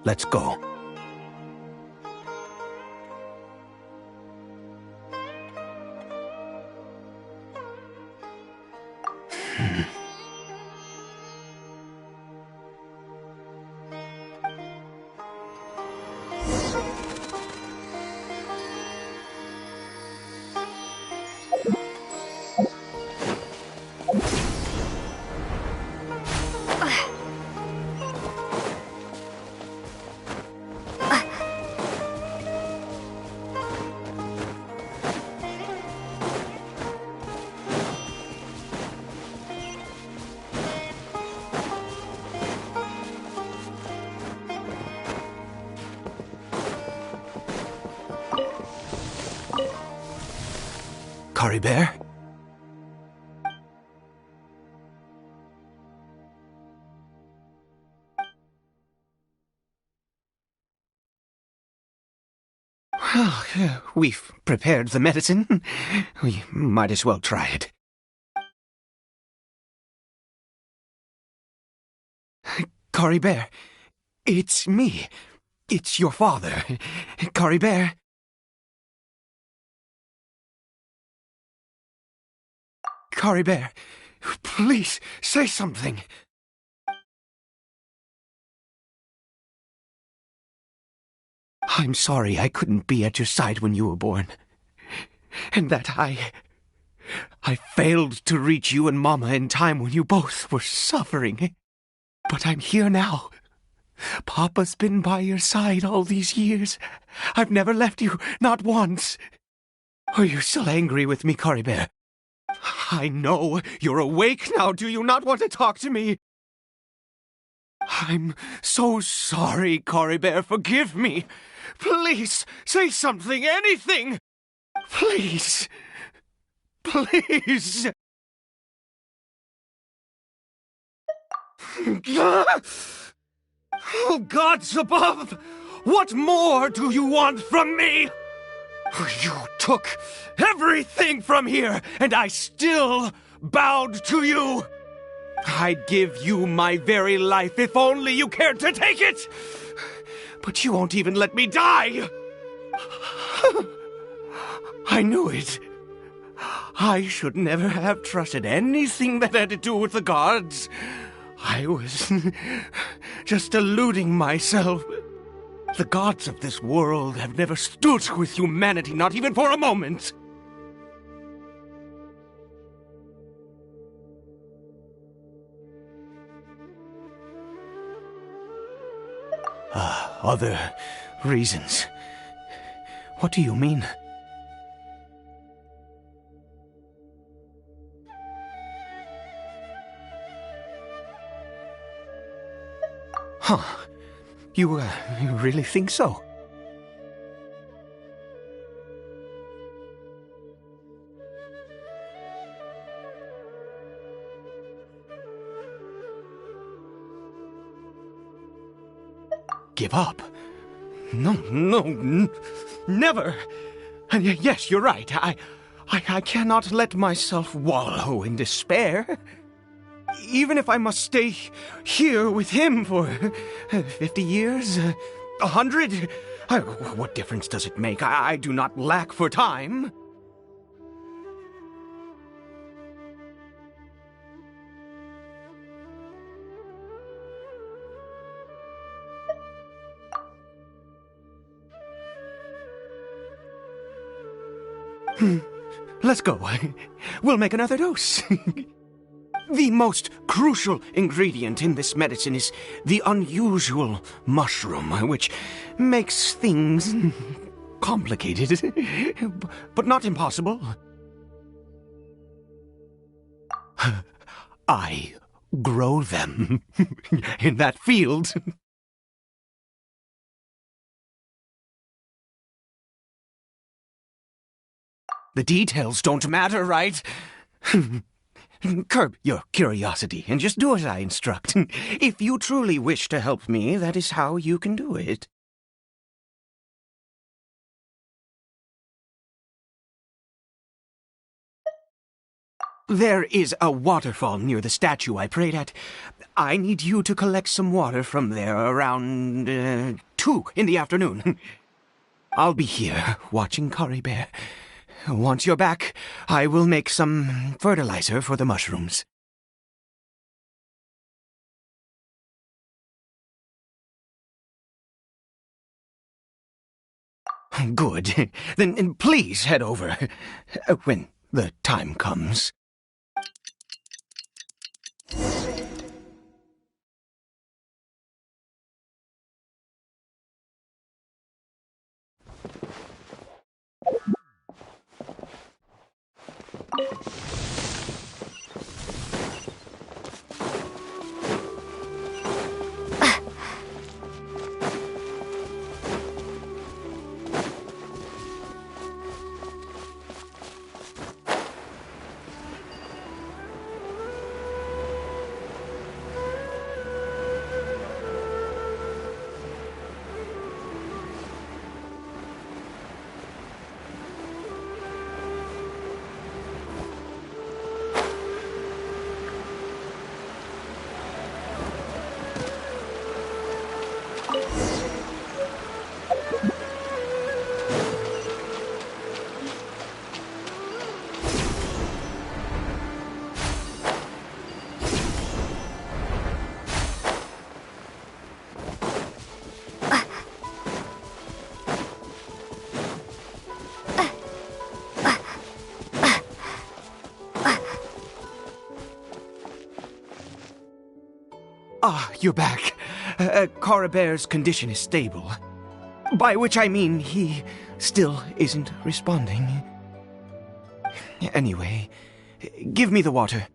[SPEAKER 3] Let's go. Caribert? Well, we've prepared the medicine. We might as well try it. Caribert, it's me. It's your father. Caribert. Caribert, please say something. I'm sorry I couldn't be at your side when you were born. And that I failed to reach you and Mama in time when you both were suffering. But I'm here now. Papa's been by your side all these years. I've never left you, not once. Are you still angry with me, Caribert? I know you're awake now. Do you not want to talk to me? I'm so sorry, Caribert. Forgive me. Please, say something, anything. Please. Please. Oh, gods above! What more do you want from me? You took everything from here, and I still bowed to you. I'd give you my very life if only you cared to take it. But you won't even let me die. I knew it. I should never have trusted anything that had to do with the gods. I was just deluding myself. The gods of this world have never stood with humanity, not even for a moment. Other reasons? What do you mean? Huh. You really think so? Give up? No, never. Yes, you're right. I cannot let myself wallow in despair. Even if I must stay here with him for 50 years, 100, what difference does it make? I do not lack for time. Let's go. We'll make another dose. The most crucial ingredient in this medicine is the unusual mushroom, which makes things complicated, but not impossible. I grow them in that field. The details don't matter, right? Curb your curiosity and just do as I instruct. If you truly wish to help me, that is how you can do it. There is a waterfall near the statue I prayed at. I need you to collect some water from there around 2 in the afternoon. I'll be here watching Curry Bear. Once you're back, I will make some fertilizer for the mushrooms. Good. Then please head over when the time comes. You're back. Coribear's condition is stable. By which I mean he still isn't responding. Anyway, give me the water.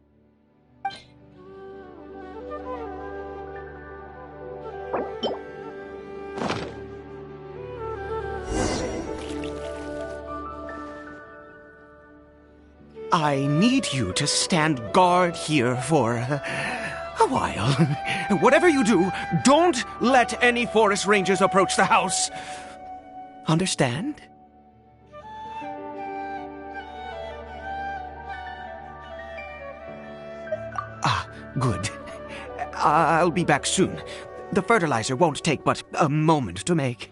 [SPEAKER 3] I need you to stand guard here for A while. Whatever you do, don't let any forest rangers approach the house. Understand? Ah, good. I'll be back soon. The fertilizer won't take but a moment to make.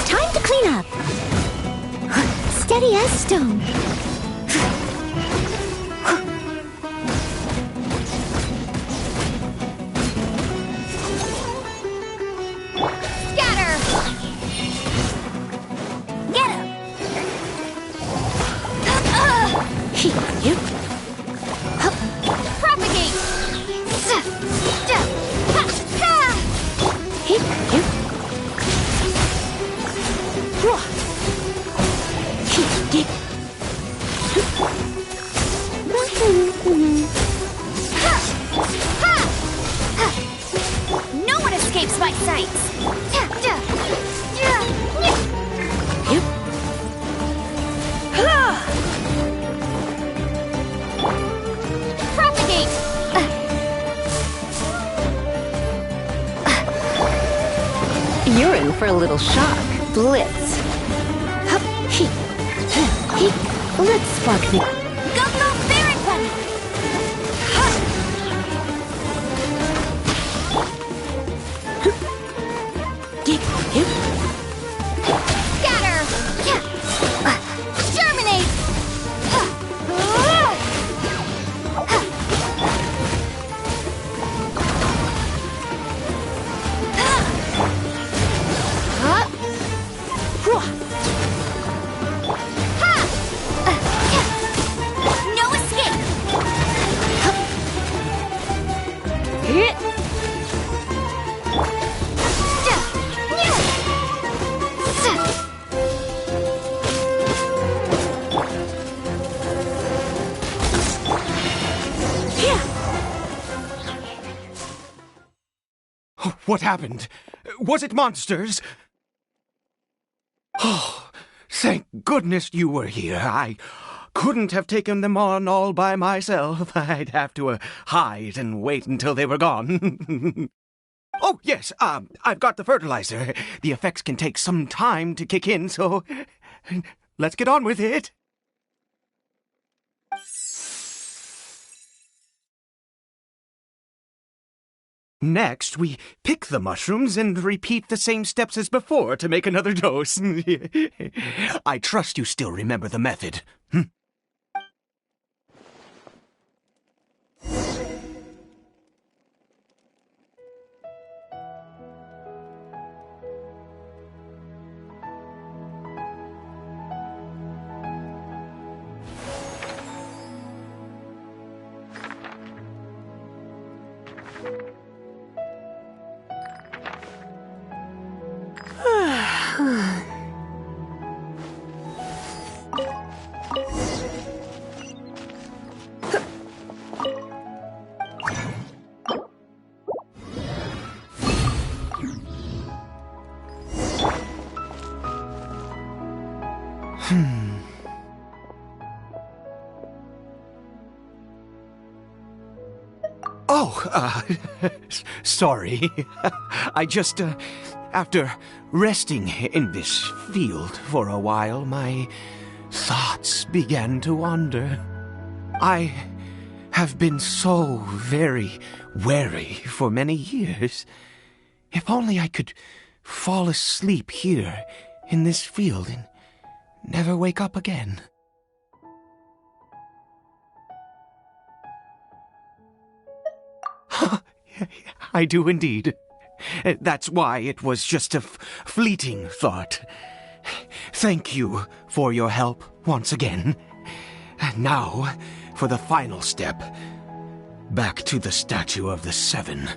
[SPEAKER 1] Time to clean up. Steady as stone. Scatter! Get him! You. Propagate! No one escapes my sights! Propagate!
[SPEAKER 5] You're in for a little shock. Blitz.
[SPEAKER 1] Let's spark the... Go, go, Barrington! Scatter! Germinate! No escape!
[SPEAKER 3] What happened? Was it monsters? Oh, thank goodness you were here. I couldn't have taken them on all by myself. I'd have to hide and wait until they were gone. Oh, yes, I've got the fertilizer. The effects can take some time to kick in, so let's get on with it. Next, we pick the mushrooms and repeat the same steps as before to make another dose. I trust you still remember the method. Oh, sorry. I just, after resting in this field for a while, my thoughts began to wander. I have been so very wary for many years. If only I could fall asleep here in this field and never wake up again. I do indeed. That's why it was just a fleeting thought. Thank you for your help once again. Now, for the final step. Back to the Statue of the Seven.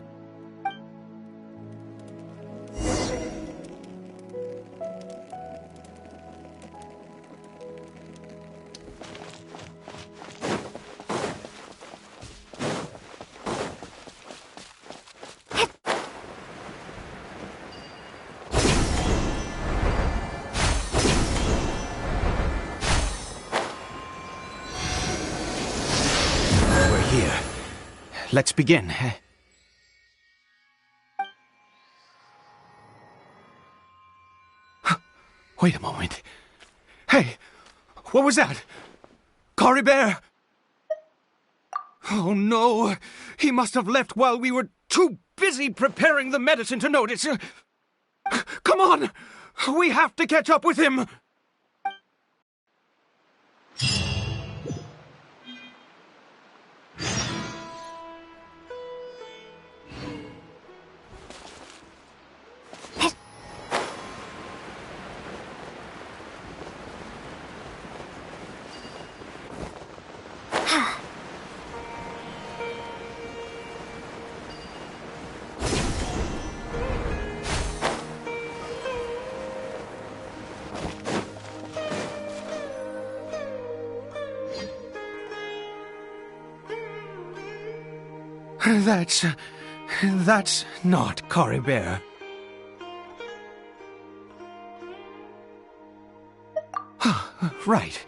[SPEAKER 3] here. Let's begin. Wait a moment. Hey, what was that? Cory Bear? Oh no, he must have left while we were too busy preparing the medicine to notice. Come on, we have to catch up with him. That's not Cory Bear. Right.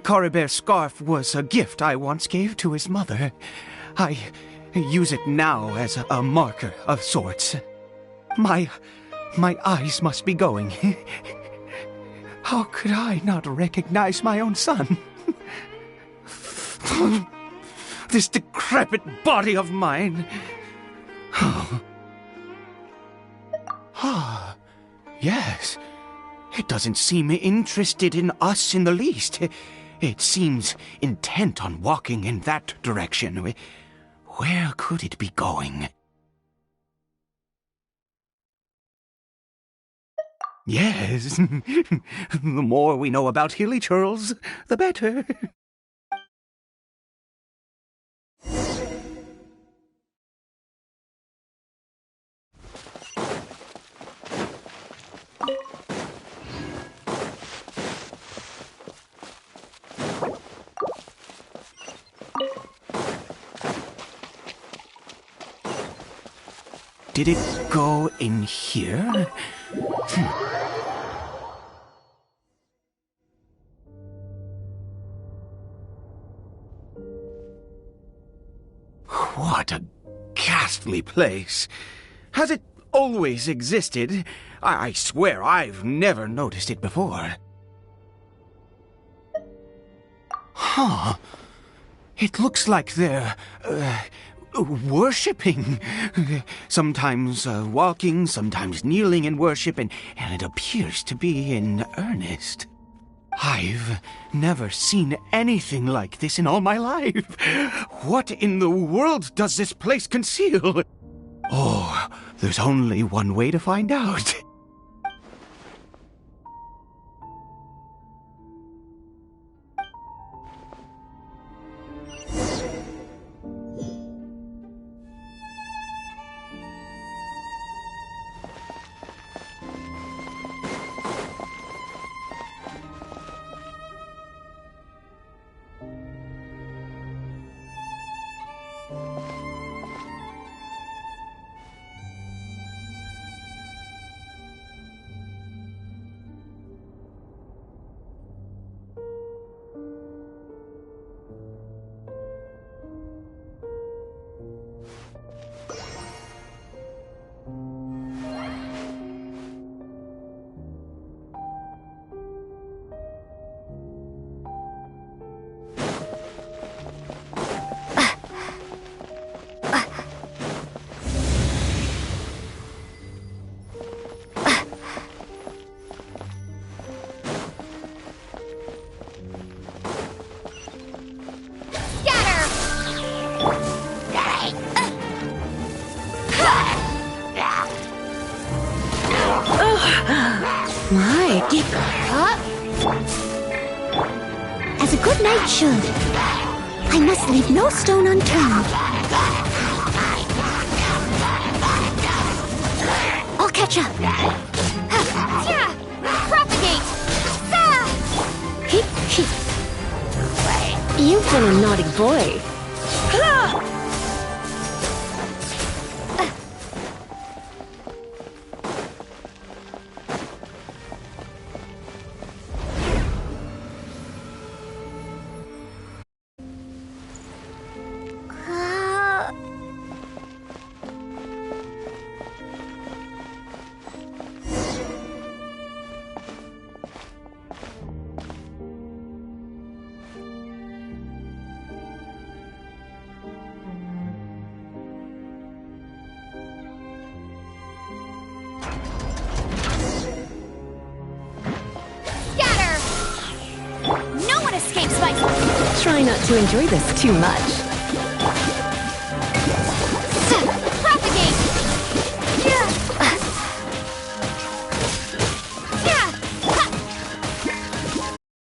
[SPEAKER 3] Cory Bear's scarf was a gift I once gave to his mother. I use it now as a marker of sorts. My eyes must be going. How could I not recognize my own son? This decrepit body of mine. Yes. It doesn't seem interested in us in the least. It seems intent on walking in that direction. Where could it be going? Yes. The more we know about Hilly Churls, the better. Did it go in here? What a ghastly place. Has it always existed? I swear I've never noticed it before. Huh. It looks like they're, worshipping. Sometimes walking, sometimes kneeling in worship, and it appears to be in earnest. I've never seen anything like this in all my life. What in the world does this place conceal? Oh, there's only one way to find out.
[SPEAKER 11] My, get up. As a good knight should, I must leave no stone unturned. I'll catch up.
[SPEAKER 1] Yeah! Propagate!
[SPEAKER 5] You've been a naughty boy.
[SPEAKER 17] Try not to enjoy this too much.